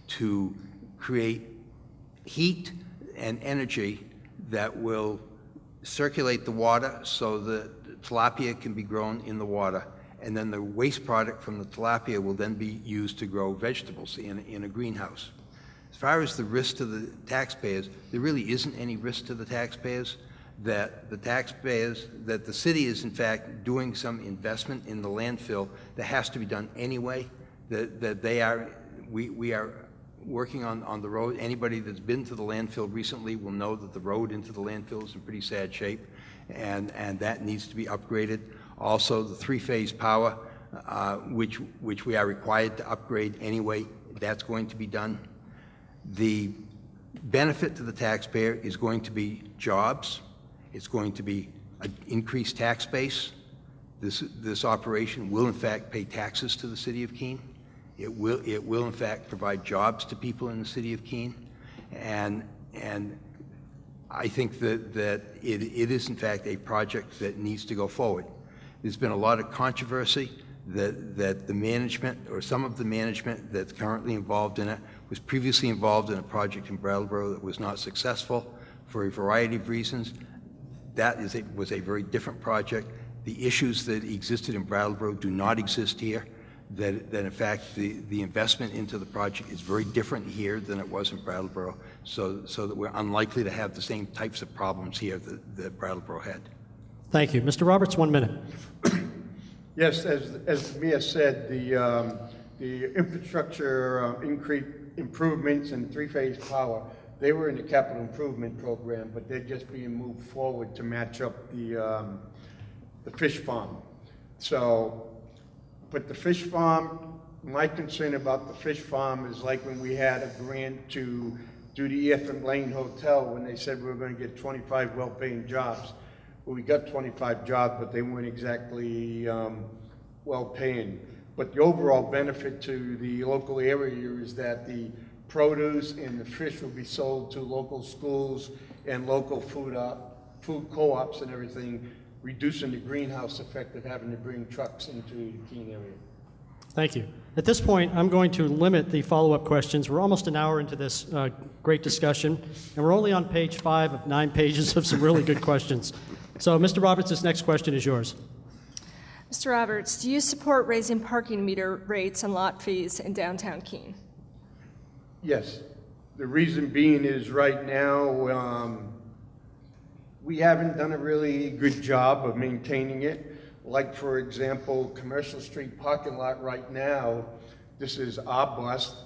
to create heat and energy that will circulate the water so that tilapia can be grown in the water, and then the waste product from the tilapia will then be used to grow vegetables in a greenhouse. As far as the risk to the taxpayers, there really isn't any risk to the taxpayers. That the city is in fact doing some investment in the landfill that has to be done anyway. We are working on the road. Anybody that's been to the landfill recently will know that the road into the landfill is in pretty sad shape, and that needs to be upgraded. Also, the three-phase power, which we are required to upgrade anyway, that's going to be done. The benefit to the taxpayer is going to be jobs. It's going to be an increased tax base. This operation will in fact pay taxes to the city of Keene. It will in fact provide jobs to people in the city of Keene, and I think that it is in fact a project that needs to go forward. There's been a lot of controversy that the management, or some of the management that's currently involved in it, was previously involved in a project in Brattleboro that was not successful for a variety of reasons. That was a very different project. The issues that existed in Brattleboro do not exist here. That in fact the investment into the project is very different here than it was in Brattleboro, so that we're unlikely to have the same types of problems here that Brattleboro had. Thank you. Mr. Roberts, 1 minute. Yes, as Mia said, the infrastructure improvements and three-phase power, they were in the capital improvement program, but they're just being moved forward to match up the fish farm. So, but the fish farm, my concern about the fish farm is like when we had a grant to do the Ephraim Lane Hotel when they said we were going to get 25 well-paying jobs. Well, we got 25 jobs, but they weren't exactly well-paying. But the overall benefit to the local area is that the produce and the fish will be sold to local schools and local food co-ops and everything, reducing the greenhouse effect of having to bring trucks into the Keene area. Thank you. At this point, I'm going to limit the follow-up questions. We're almost an hour into this great discussion, and we're only on page 5 of 9 pages of some really good questions. So, Mr. Roberts, this next question is yours. Mr. Roberts, do you support raising parking meter rates and lot fees in downtown Keene? Yes. The reason being is right now, we haven't done a really good job of maintaining it. Like, for example, Commercial Street parking lot right now, this is our bus,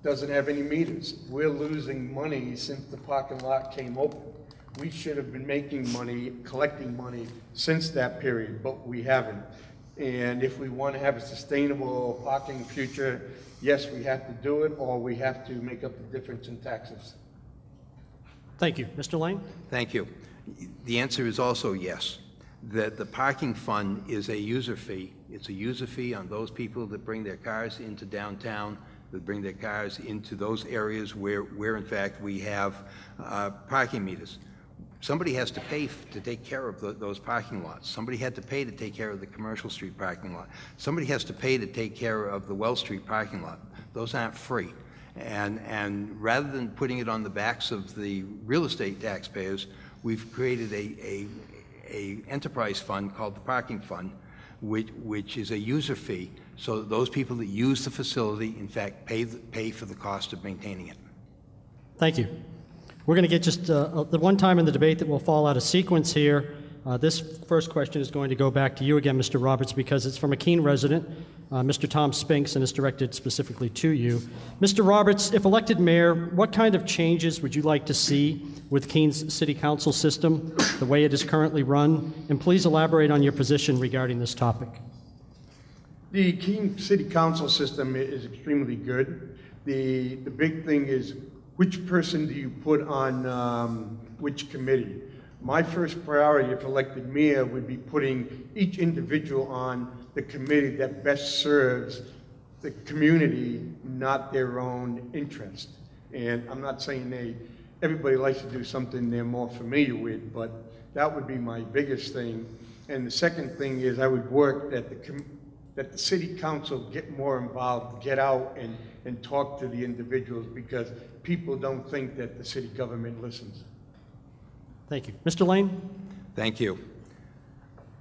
doesn't have any meters. We're losing money since the parking lot came open. We should have been making money, collecting money since that period, but we haven't. And if we want to have a sustainable parking future, yes, we have to do it, or we have to make up the difference in taxes. Thank you. Mr. Lane? Thank you. The answer is also yes. That the parking fund is a user fee. It's a user fee on those people that bring their cars into downtown, that bring their cars into those areas where in fact we have parking meters. Somebody has to pay to take care of those parking lots. Somebody had to pay to take care of the Commercial Street parking lot. Somebody has to pay to take care of the Wells Street parking lot. Those aren't free. And rather than putting it on the backs of the real estate taxpayers, we've created a enterprise fund called the Parking Fund, which is a user fee, so that those people that use the facility, in fact, pay for the cost of maintaining it. Thank you. We're going to get just the one time in the debate that will fall out of sequence here. This first question is going to go back to you again, Mr. Roberts, because it's from a Keene resident, Mr. Tom Spinks, and is directed specifically to you. Mr. Roberts, if elected mayor, what kind of changes would you like to see with Keene's city council system, the way it is currently run? And please elaborate on your position regarding this topic. The Keene City Council system is extremely good. The big thing is, which person do you put on which committee? My first priority, if elected mayor, would be putting each individual on the committee that best serves the community, not their own interest. And I'm not saying everybody likes to do something they're more familiar with, but that would be my biggest thing. And the second thing is I would work that the city council get more involved, get out and talk to the individuals, because people don't think that the city government listens. Thank you. Mr. Lane? Thank you.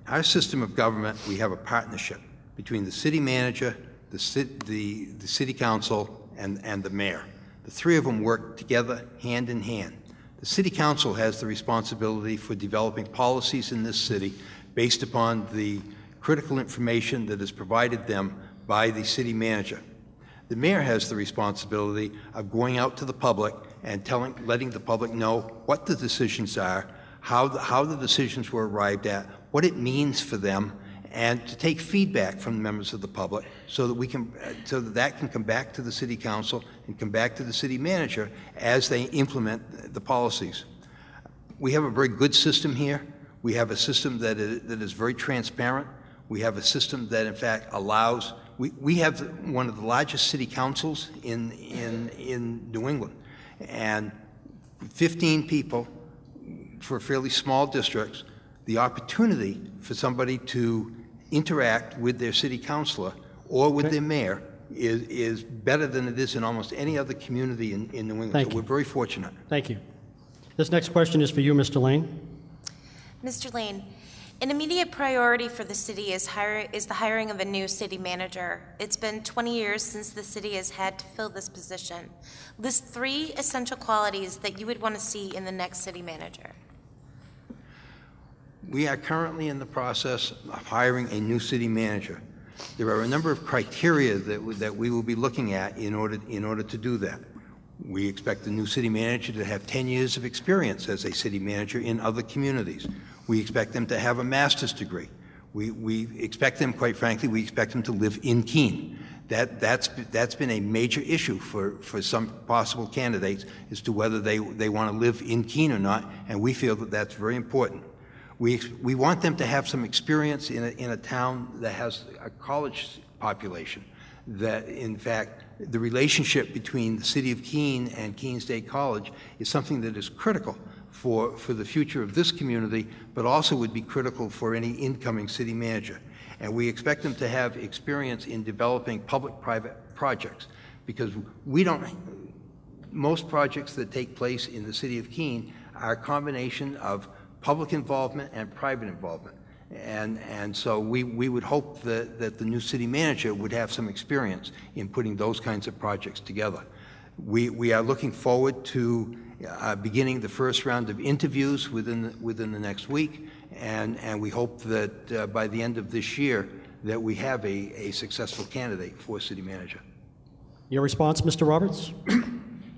Our system of government, we have a partnership between the city manager, the city council, and the mayor. The three of them work together hand in hand. The city council has the responsibility for developing policies in this city based upon the critical information that is provided them by the city manager. The mayor has the responsibility of going out to the public and letting the public know what the decisions are, how the decisions were arrived at, what it means for them, and to take feedback from the members of the public so that that can come back to the city council and come back to the city manager as they implement the policies. We have a very good system here. We have a system that is very transparent. We have a system that in fact allows, we have one of the largest city councils in New England, and 15 people for fairly small districts. The opportunity for somebody to interact with their city councilor or with their mayor is better than it is in almost any other community in New England. Thank so you. We're very fortunate. Thank you. This next question is for you, Mr. Lane. Mr. Lane, an immediate priority for the city is the hiring of a new city manager. It's been 20 years since the city has had to fill this position. List 3 essential qualities that you would want to see in the next city manager. We are currently in the process of hiring a new city manager. There are a number of criteria that we will be looking at in order to do that. We expect the new city manager to have 10 years of experience as a city manager in other communities. We expect them to have a master's degree. We expect them, quite frankly, we expect them to live in Keene. That's been a major issue for some possible candidates as to whether they want to live in Keene or not, and we feel that that's very important. We want them to have some experience in a town that has a college population, that in fact the relationship between the city of Keene and Keene State College is something that is critical for the future of this community, but also would be critical for any incoming city manager. And we expect them to have experience in developing public-private projects, because most projects that take place in the city of Keene are a combination of public involvement and private involvement. And so we would hope that the new city manager would have some experience in putting those kinds of projects together. We are looking forward to beginning the first round of interviews within the next week, and we hope that by the end of this year that we have a successful candidate for city manager. Your response, Mr. Roberts?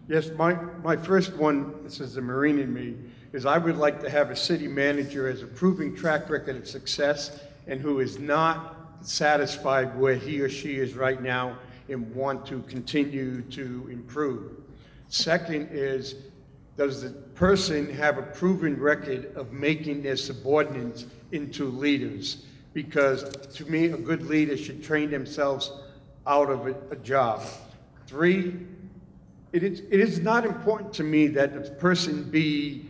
Yes, my first one, this is the Marine in me, is I would like to have a city manager as a proven track record of success and who is not satisfied where he or she is right now and want to continue to improve. Second is, does the person have a proven record of making their subordinates into leaders? Because to me, a good leader should train themselves out of a job. Three, it is not important to me that the person be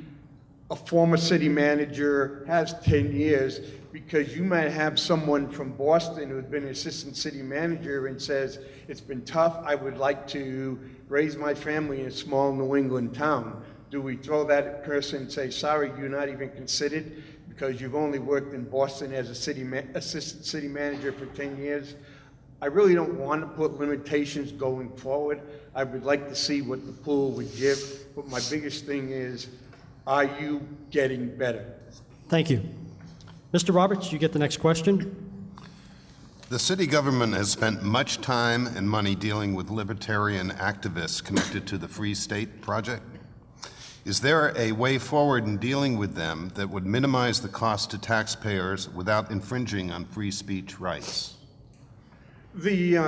a former city manager, has 10 years, because you might have someone from Boston who's been an assistant city manager and says, it's been tough, I would like to raise my family in a small New England town. Do we throw that person and say, sorry, you're not even considered because you've only worked in Boston as a assistant city manager for 10 years? I really don't want to put limitations going forward. I would like to see what the pool would give, but my biggest thing is, are you getting better? Thank you. Mr. Roberts, you get the next question. The city government has spent much time and money dealing with libertarian activists connected to the Free State Project. Is there a way forward in dealing with them that would minimize the cost to taxpayers without infringing on free speech rights? It's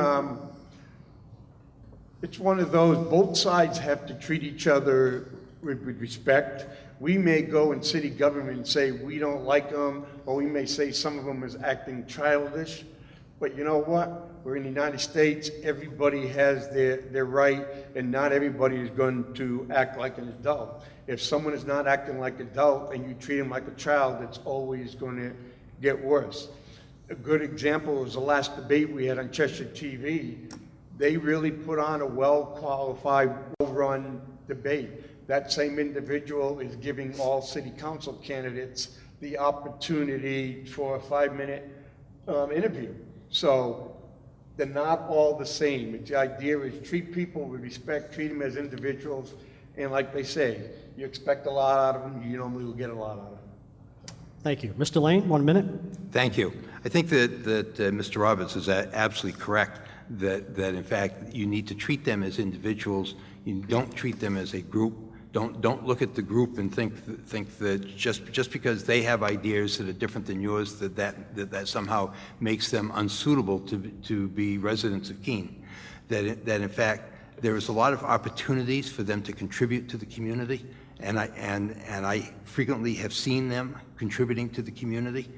one of those, both sides have to treat each other with respect. We may go in city government and say we don't like them, or we may say some of them is acting childish. But you know what? We're in the United States. Everybody has their right, and not everybody is going to act like an adult. If someone is not acting like an adult and you treat them like a child, it's always going to get worse. A good example is the last debate we had on Cheshire TV. They really put on a well-qualified, well-run debate. That same individual is giving all city council candidates the opportunity for a 5-minute interview. So they're not all the same. The idea is treat people with respect, treat them as individuals, and like they say, you expect a lot out of them, you normally will get a lot out of them. Thank you. Mr. Lane, 1 minute. Thank you. I think that Mr. Roberts is absolutely correct, that in fact you need to treat them as individuals. You don't treat them as a group. Don't look at the group and think that just because they have ideas that are different than yours, that somehow makes them unsuitable to be residents of Keene. That in fact there is a lot of opportunities for them to contribute to the community, and I frequently have seen them contributing to the community.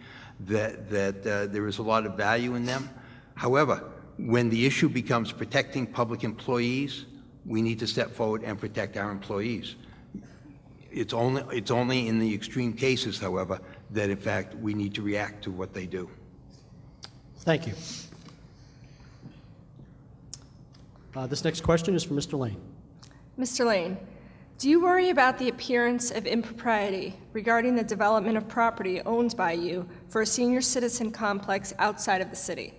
That there is a lot of value in them. However, when the issue becomes protecting public employees, we need to step forward and protect our employees. It's only in the extreme cases, however, that in fact we need to react to what they do. Thank you. This next question is for Mr. Lane. Mr. Lane, do you worry about the appearance of impropriety regarding the development of property owned by you for a senior citizen complex outside of the city?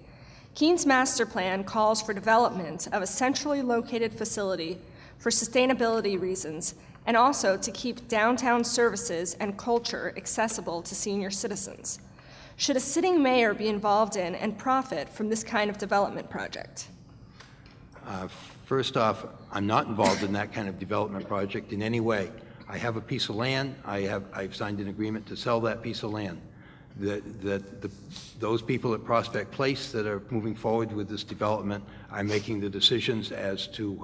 Keene's master plan calls for development of a centrally located facility for sustainability reasons, and also to keep downtown services and culture accessible to senior citizens. Should a sitting mayor be involved in and profit from this kind of development project? First off, I'm not involved in that kind of development project in any way. I have a piece of land. I've signed an agreement to sell that piece of land. those people at Prospect Place that are moving forward with this development are making the decisions as to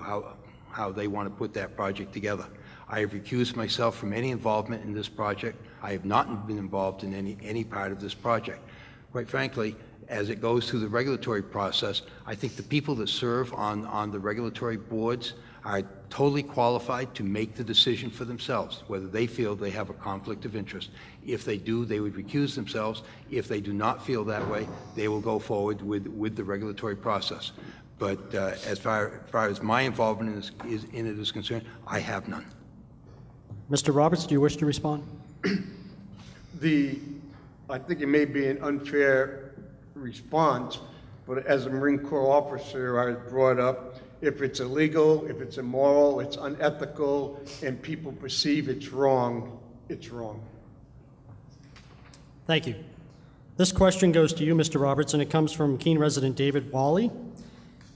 how they want to put that project together. I have recused myself from any involvement in this project. I have not been involved in any part of this project. Quite frankly, as it goes through the regulatory process, I think the people that serve on the regulatory boards are totally qualified to make the decision for themselves, whether they feel they have a conflict of interest. If they do, they would recuse themselves. If they do not feel that way, they will go forward with the regulatory process. But as far as my involvement in it is concerned, I have none. Mr. Roberts, do you wish to respond? I think it may be an unfair response, but as a Marine Corps officer, I was brought up, if it's illegal, if it's immoral, it's unethical, and people perceive it's wrong, it's wrong. Thank you. This question goes to you, Mr. Roberts, and it comes from Keene resident David Wally.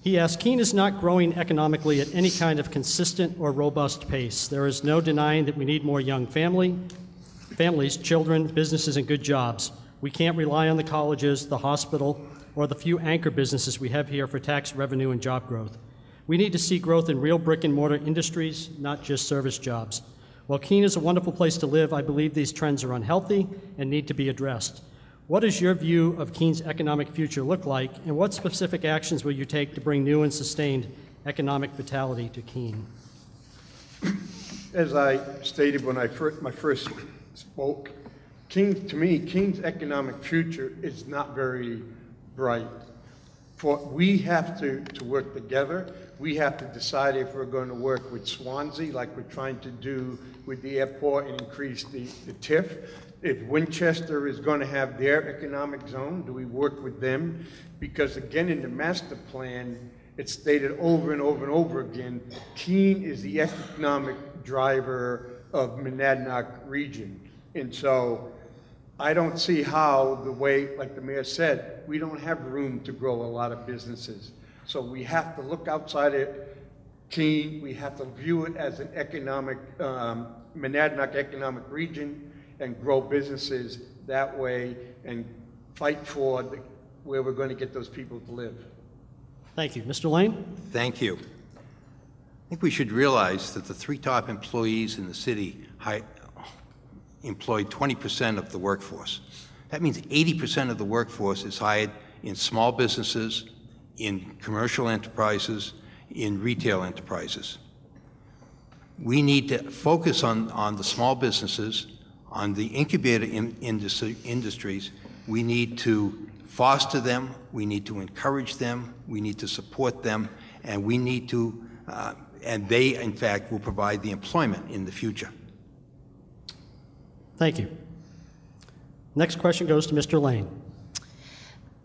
He asks, Keene is not growing economically at any kind of consistent or robust pace. There is no denying that we need more young families, children, businesses, and good jobs. We can't rely on the colleges, the hospital, or the few anchor businesses we have here for tax revenue and job growth. We need to see growth in real brick and mortar industries, not just service jobs. While Keene is a wonderful place to live, I believe these trends are unhealthy and need to be addressed. What does your view of Keene's economic future look like, and what specific actions will you take to bring new and sustained economic vitality to Keene? As I stated when I first spoke, to me, Keene's economic future is not very bright. We have to work together. We have to decide if we're going to work with Swansea, like we're trying to do with the airport, and increase the TIF. If Winchester is going to have their economic zone, do we work with them? Because again, in the master plan, it's stated over and over and over again, Keene is the economic driver of Monadnock region. And so I don't see how, the way, like the mayor said, we don't have room to grow a lot of businesses. So we have to look outside it, Keene, we have to view it as an economic, Monadnock economic region, and grow businesses that way and fight for where we're going to get those people to live. Thank you. Mr. Lane? Thank you. I think we should realize that the three top employees in the city employ 20% of the workforce. That means 80% of the workforce is hired in small businesses, in commercial enterprises, in retail enterprises. We need to focus on the small businesses, on the incubator industries. We need to foster them, we need to encourage them, we need to support them, and we need to, and they, in fact, will provide the employment in the future. Thank you. Next question goes to Mr. Lane.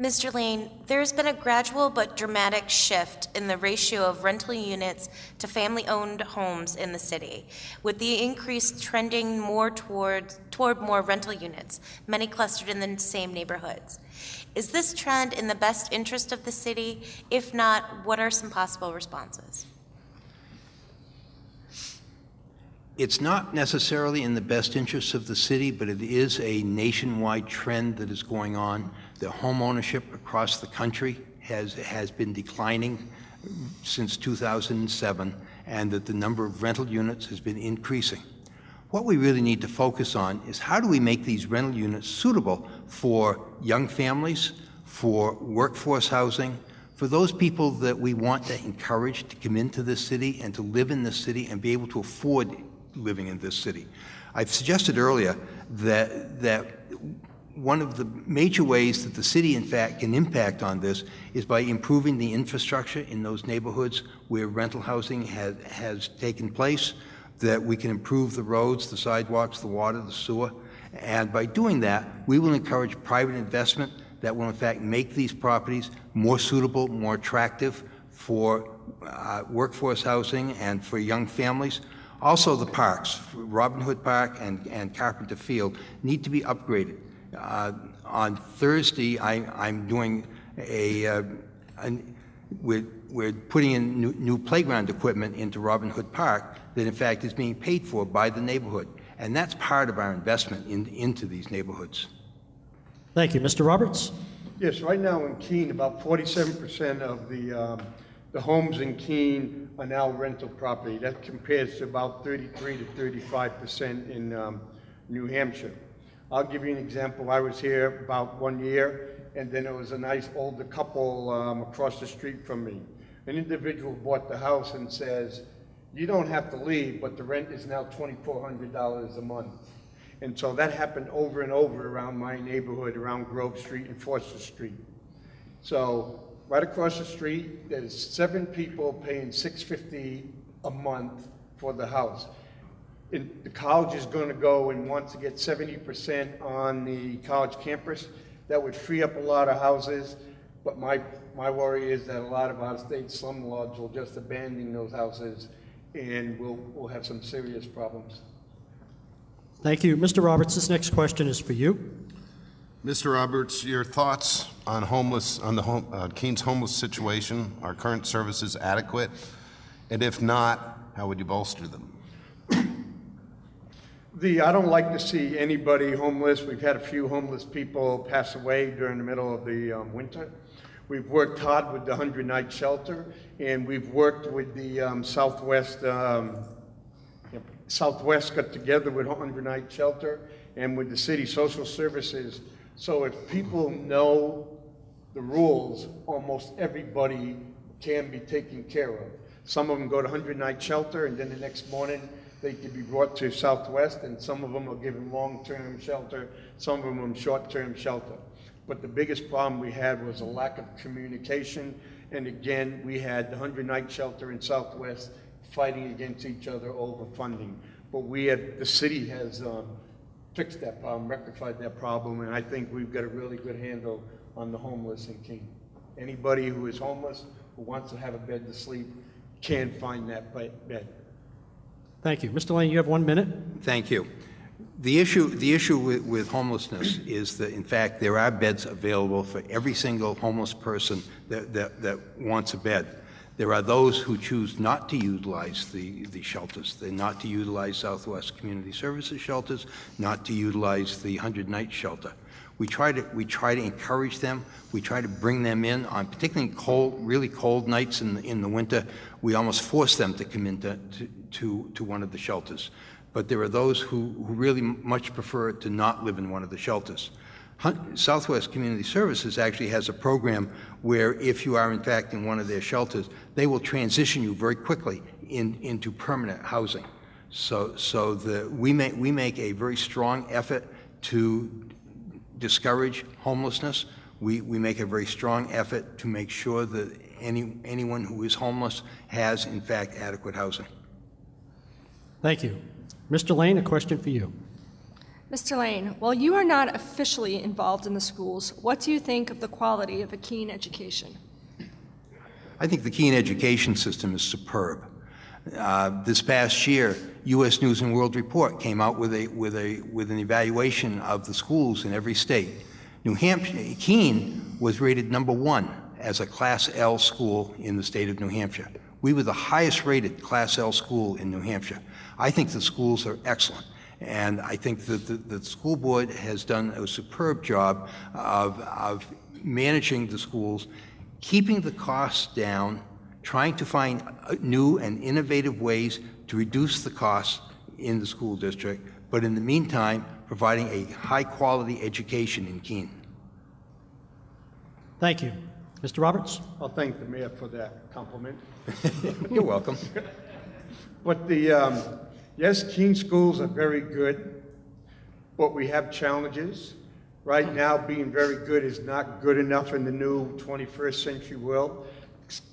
Mr. Lane, there has been a gradual but dramatic shift in the ratio of rental units to family-owned homes in the city, with the increase trending more toward more rental units, many clustered in the same neighborhoods. Is this trend in the best interest of the city? If not, what are some possible responses? It's not necessarily in the best interests of the city, but it is a nationwide trend that is going on. The home ownership across the country has been declining since 2007, and that the number of rental units has been increasing. What we really need to focus on is how do we make these rental units suitable for young families, for workforce housing, for those people that we want to encourage to come into this city and to live in this city and be able to afford living in this city. I've suggested earlier that one of the major ways that the city, in fact, can impact on this is by improving the infrastructure in those neighborhoods where rental housing has taken place, that we can improve the roads, the sidewalks, the water, the sewer. And by doing that, we will encourage private investment that will, in fact, make these properties more suitable, more attractive for workforce housing and for young families. Also, the parks, Robin Hood Park and Carpenter Field, need to be upgraded. On Thursday, I'm doing we're putting in new playground equipment into Robin Hood Park that, in fact, is being paid for by the neighborhood. And that's part of our investment into these neighborhoods. Thank you. Mr. Roberts? Yes, right now in Keene, about 47% of the homes in Keene are now rental property. That compares to about 33 to 35% in New Hampshire. I'll give you an example. I was here about 1 year, and then there was a nice older couple across the street from me. An individual bought the house and says, you don't have to leave, but the rent is now $2,400 a month. And so that happened over and over around my neighborhood, around Grove Street and Forster Street. So right across the street, there's 7 people paying $650 a month for the house. And the college is going to go and wants to get 70% on the college campus. That would free up a lot of houses, but my worry is that a lot of out-of-state slumlords will just abandon those houses, and we'll have some serious problems. Thank you. Mr. Roberts, this next question is for you. Mr. Roberts, your thoughts on Keene's homeless situation? Are current services adequate? And if not, how would you bolster them? I don't like to see anybody homeless. We've had a few homeless people pass away during the middle of the winter. We've worked hard with the 100-night shelter, and we've worked with the Southwest got together with 100-night shelter and with the city social services. So if people know the rules, almost everybody can be taken care of. Some of them go to 100-night shelter, and then the next morning they could be brought to Southwest, and some of them are given long-term shelter, some of them short-term shelter. But the biggest problem we had was a lack of communication, and again, we had the 100-night shelter in Southwest fighting against each other over funding. But the city has fixed that problem, rectified that problem, and I think we've got a really good handle on the homeless in Keene. Anybody who is homeless, who wants to have a bed to sleep, can find that bed. Thank you. Mr. Lane, you have 1 minute. Thank you. The issue with homelessness is that, in fact, there are beds available for every single homeless person that wants a bed. There are those who choose not to utilize the shelters. They're not to utilize Southwest Community Services shelters, not to utilize the 100-night shelter. We try to encourage them. We try to bring them in on particularly really cold nights in the winter. We almost force them to come into to one of the shelters. But there are those who really much prefer to not live in one of the shelters. Southwest Community Services actually has a program where if you are in fact in one of their shelters, they will transition you very quickly into permanent housing. So we make a very strong effort to discourage homelessness. We make a very strong effort to make sure that anyone who is homeless has in fact adequate housing. Thank you. Mr. Lane, a question for you. Mr. Lane, while you are not officially involved in the schools, what do you think of the quality of a Keene education? I think the Keene education system is superb. This past year, U.S. News and World Report came out with an evaluation of the schools in every state. New Hampshire, Keene was rated #1 as a Class L school in the state of New Hampshire. We were the highest rated Class L school in New Hampshire. I think the schools are excellent. And I think that the school board has done a superb job of managing the schools, keeping the costs down, trying to find new and innovative ways to reduce the costs in the school district, but in the meantime, providing a high-quality education in Keene. Thank you. Mr. Roberts? I'll thank the mayor for that compliment. You're welcome. But yes, Keene schools are very good, but we have challenges. Right now, being very good is not good enough in the new 21st century world.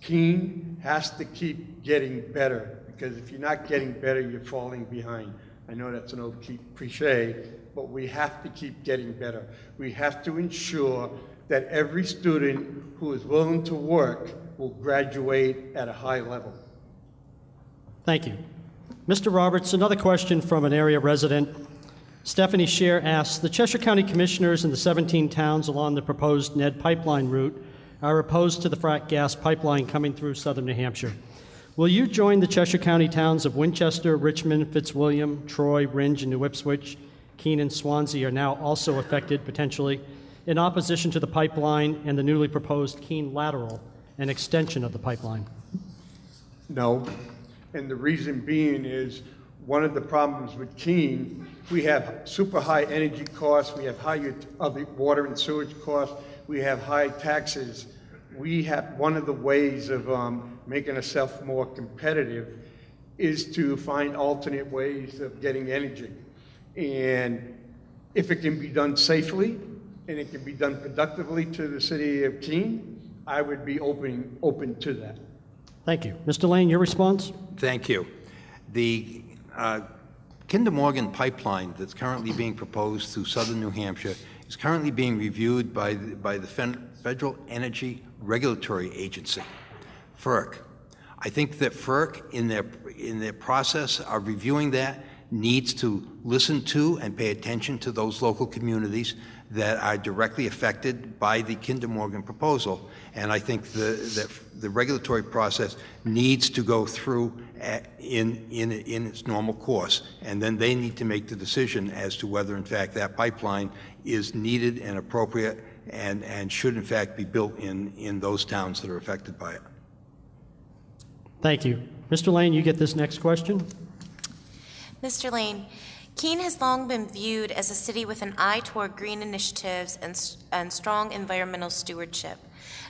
Keene has to keep getting better, because if you're not getting better, you're falling behind. I know that's an old cliche, but we have to keep getting better. We have to ensure that every student who is willing to work will graduate at a high level. Thank you. Mr. Roberts, another question from an area resident. Stephanie Scheer asks, the Cheshire County Commissioners in the 17 towns along the proposed Ned pipeline route are opposed to the frack gas pipeline coming through southern New Hampshire. Will you join the Cheshire County towns of Winchester, Richmond, Fitzwilliam, Troy, Rindge, and New Ipswich? Keene and Swansea are now also affected potentially in opposition to the pipeline and the newly proposed Keene lateral and extension of the pipeline? No, and the reason being is one of the problems with Keene, we have super high energy costs, we have high other water and sewage costs, we have high taxes. We have one of the ways of making ourselves more competitive is to find alternate ways of getting energy. And if it can be done safely and it can be done productively to the city of Keene, I would be open to that. Thank you. Mr. Lane, your response? Thank you. The Kinder Morgan pipeline that's currently being proposed through southern New Hampshire is currently being reviewed by the Federal Energy Regulatory Agency, FERC. I think that FERC, in their process of reviewing that, needs to listen to and pay attention to those local communities that are directly affected by the Kinder Morgan proposal. And I think the regulatory process needs to go through in its normal course. And then they need to make the decision as to whether, in fact, that pipeline is needed and appropriate and should, in fact, be built in those towns that are affected by it. Thank you. Mr. Lane, you get this next question. Mr. Lane, Keene has long been viewed as a city with an eye toward green initiatives and strong environmental stewardship.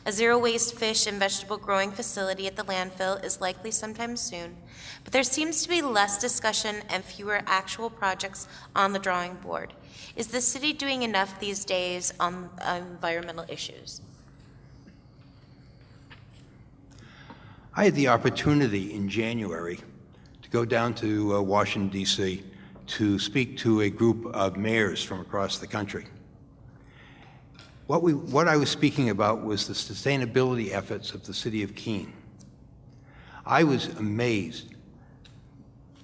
A zero-waste fish and vegetable growing facility at the landfill is likely sometime soon, but there seems to be less discussion and fewer actual projects on the drawing board. Is the city doing enough these days on environmental issues? I had the opportunity in January to go down to Washington, D.C. to speak to a group of mayors from across the country. What I was speaking about was the sustainability efforts of the city of Keene. I was amazed.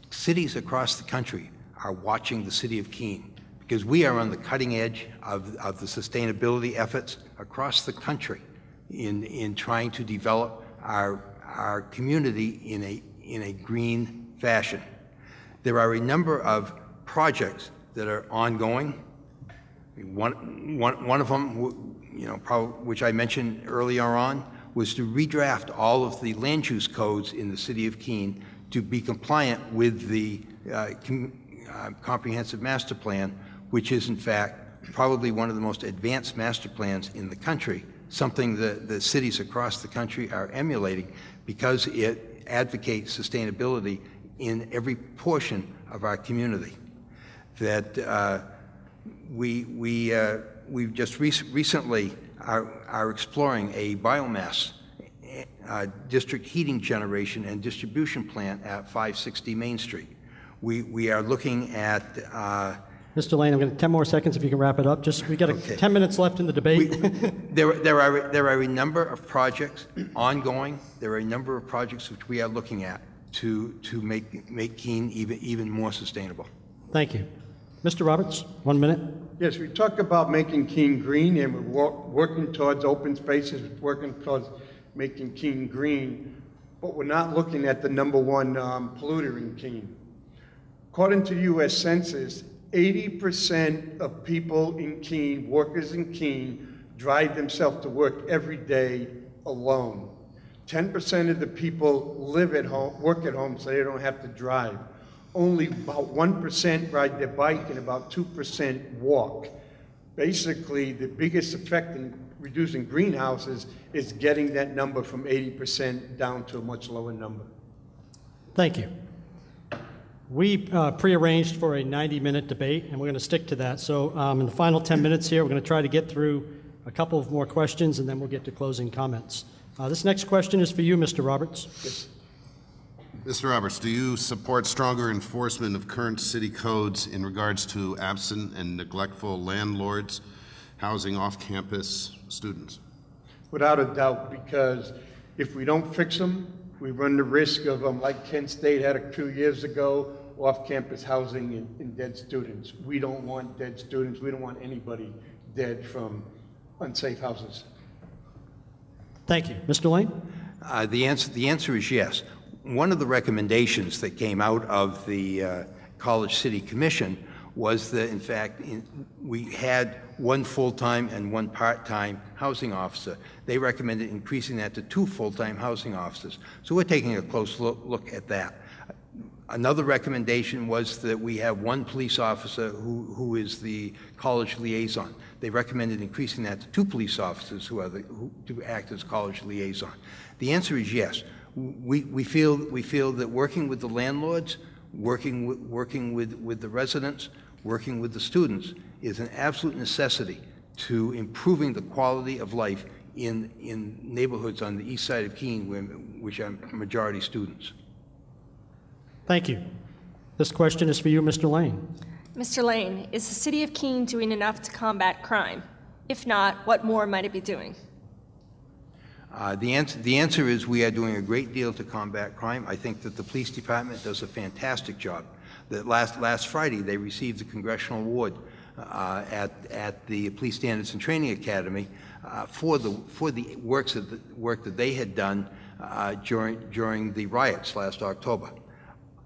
Cities across the country are watching the city of Keene because we are on the cutting edge of the sustainability efforts across the country in trying to develop our community in a green fashion. There are a number of projects that are ongoing. One of them, which I mentioned earlier on, was to redraft all of the land use codes in the city of Keene to be compliant with the comprehensive master plan, which is in fact probably one of the most advanced master plans in the country, something that the cities across the country are emulating because it advocates sustainability in every portion of our community. That we've just recently are exploring a biomass district heating generation and distribution plant at 560 Main Street. We are looking at Mr. Lane, I'm going to 10 more seconds if you can wrap it up. We got 10 minutes left in the debate. There are a number of projects ongoing. There are a number of projects which we are looking at to make Keene even more sustainable. Thank you. Mr. Roberts, 1 minute. Yes, we talk about making Keene green, and we're working towards open spaces, working towards making Keene green, but we're not looking at the number one polluter in Keene. According to U.S. Census, 80% of people in Keene, workers in Keene, drive themselves to work every day alone. 10% of the people live at home, work at home, so they don't have to drive. Only about 1% ride their bike and about 2% walk. Basically, the biggest effect in reducing greenhouses is getting that number from 80% down to a much lower number. Thank you. We prearranged for a 90-minute debate, and we're going to stick to that. So in the final 10 minutes here, we're going to try to get through a couple of more questions, and then we'll get to closing comments. This next question is for you, Mr. Roberts. Yes. Mr. Roberts, do you support stronger enforcement of current city codes in regards to absent and neglectful landlords housing off-campus students? Without a doubt, because if we don't fix them, we run the risk of, like Kent State had a few years ago, off-campus housing in dead students. We don't want dead students. We don't want anybody dead from unsafe houses. Thank you. Mr. Lane? The answer is yes. One of the recommendations that came out of the College City Commission was that, in fact, we had one full-time and one part-time housing officer. They recommended increasing that to 2 full-time housing officers. So we're taking a close look at that. Another recommendation was that we have 1 police officer who is the college liaison. They recommended increasing that to 2 police officers who to act as college liaison. The answer is yes. We feel that working with the landlords, working with the residents, working with the students is an absolute necessity to improving the quality of life in neighborhoods on the east side of Keene, which are majority students. Thank you. This question is for you, Mr. Lane. Mr. Lane, is the City of Keene doing enough to combat crime? If not, what more might it be doing? The answer is we are doing a great deal to combat crime. I think that the police department does a fantastic job. That last Friday they received the Congressional Award at the Police Standards and Training Academy for the work that they had done during the riots last October.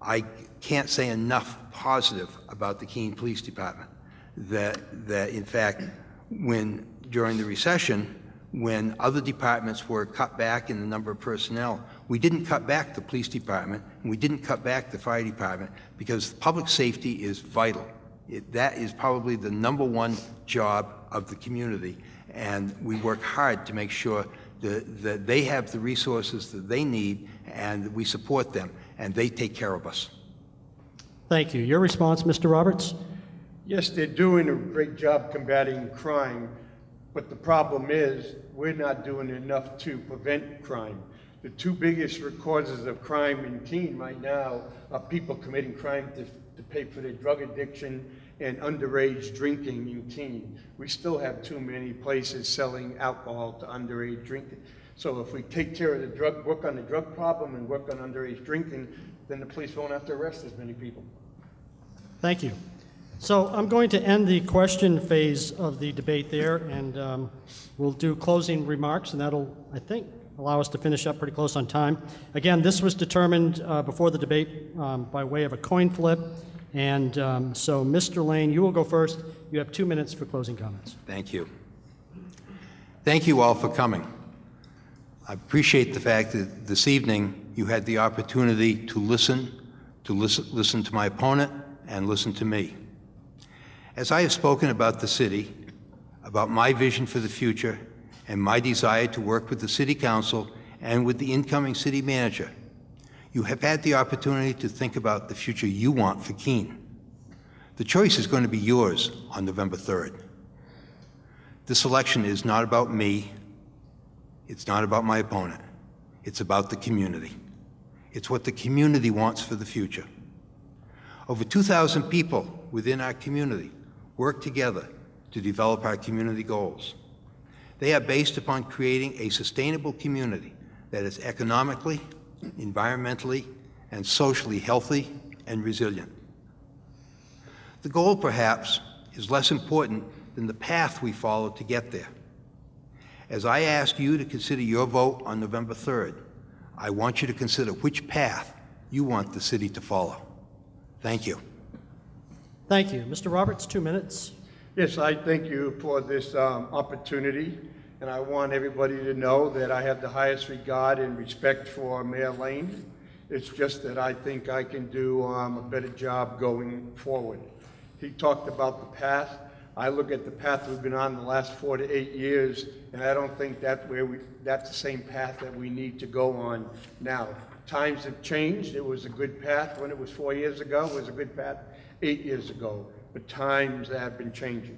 I can't say enough positive about the Keene Police Department. That in fact, during the recession, when other departments were cut back in the number of personnel, we didn't cut back the police department, and we didn't cut back the fire department, because public safety is vital. That is probably the #1 job of the community, and we work hard to make sure that they have the resources that they need, and we support them, and they take care of us. Thank you. Your response, Mr. Roberts? Yes, they're doing a great job combating crime, but the problem is we're not doing enough to prevent crime. The 2 biggest causes of crime in Keene right now are people committing crime to pay for their drug addiction and underage drinking in Keene. We still have too many places selling alcohol to underage drinking. So if we take care of work on the drug problem and work on underage drinking, then the police won't have to arrest as many people. Thank you. So I'm going to end the question phase of the debate there, and we'll do closing remarks, and that'll, I think, allow us to finish up pretty close on time. Again, this was determined before the debate by way of a coin flip, and so Mr. Lane, you will go first. You have 2 minutes for closing comments. Thank you. Thank you all for coming. I appreciate the fact that this evening you had the opportunity to listen to my opponent and listen to me. As I have spoken about the city, about my vision for the future, and my desire to work with the City Council and with the incoming city manager, you have had the opportunity to think about the future you want for Keene. The choice is going to be yours on November 3rd. This election is not about me. It's not about my opponent. It's about the community. It's what the community wants for the future. Over 2,000 people within our community work together to develop our community goals. They are based upon creating a sustainable community that is economically, environmentally, and socially healthy and resilient. The goal, perhaps, is less important than the path we follow to get there. As I ask you to consider your vote on November 3rd, I want you to consider which path you want the city to follow. Thank you. Thank you. Mr. Roberts, 2 minutes. Yes, I thank you for this opportunity, and I want everybody to know that I have the highest regard and respect for Mayor Lane. It's just that I think I can do a better job going forward. He talked about the path. I look at the path we've been on the last 4 to 8 years, and I don't think that's the same path that we need to go on now. Times have changed. It was a good path when it was 4 years ago. It was a good path 8 years ago. But times have been changing.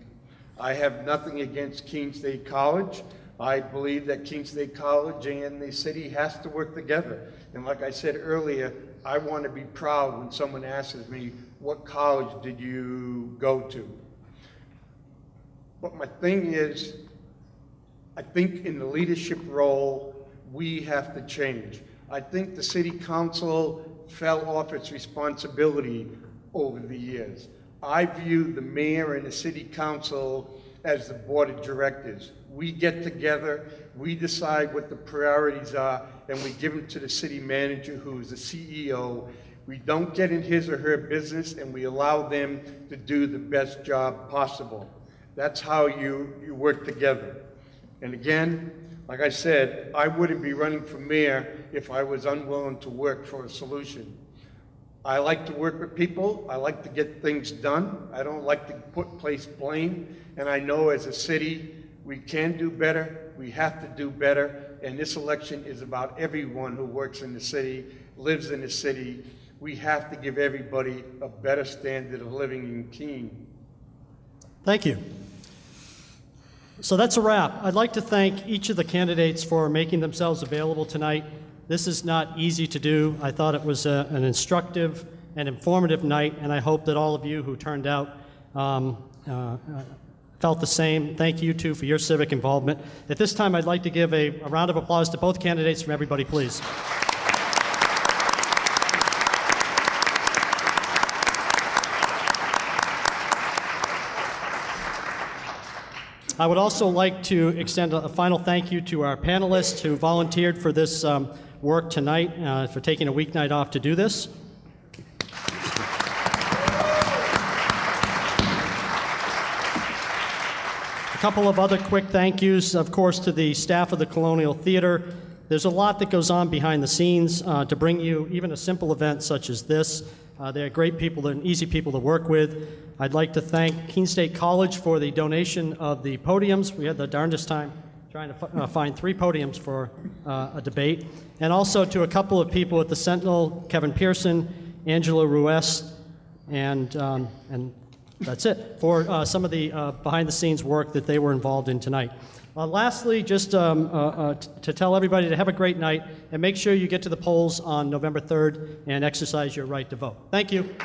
I have nothing against Keene State College. I believe that Keene State College and the city has to work together. And like I said earlier, I want to be proud when someone asks me, what college did you go to? But my thing is, I think in the leadership role, we have to change. I think the city council fell off its responsibility over the years. I view the mayor and the city council as the board of directors. We get together, we decide what the priorities are, and we give them to the city manager, who is the CEO. We don't get in his or her business, and we allow them to do the best job possible. That's how you work together. And again, like I said, I wouldn't be running for mayor if I was unwilling to work for a solution. I like to work with people. I like to get things done. I don't like to place blame. And I know as a city, we can do better. We have to do better. And this election is about everyone who works in the city, lives in the city. We have to give everybody a better standard of living in Keene. Thank you. So that's a wrap. I'd like to thank each of the candidates for making themselves available tonight. This is not easy to do. I thought it was an instructive and informative night, and I hope that all of you who turned out felt the same. Thank you, too, for your civic involvement. At this time, I'd like to give a round of applause to both candidates from everybody, please. I would also like to extend a final thank you to our panelists who volunteered for this work tonight, for taking a weeknight off to do this. A couple of other quick thank yous, of course, to the staff of the Colonial Theater. There's a lot that goes on behind the scenes to bring you even a simple event such as this. They're great people and easy people to work with. I'd like to thank Keene State College for the donation of the podiums. We had the darndest time trying to find 3 podiums for a debate. And also to a couple of people at the Sentinel, Kevin Pearson, Angela Ruess, and that's it, for some of the behind-the-scenes work that they were involved in tonight. Lastly, just to tell everybody to have a great night, and make sure you get to the polls on November 3rd and exercise your right to vote. Thank you.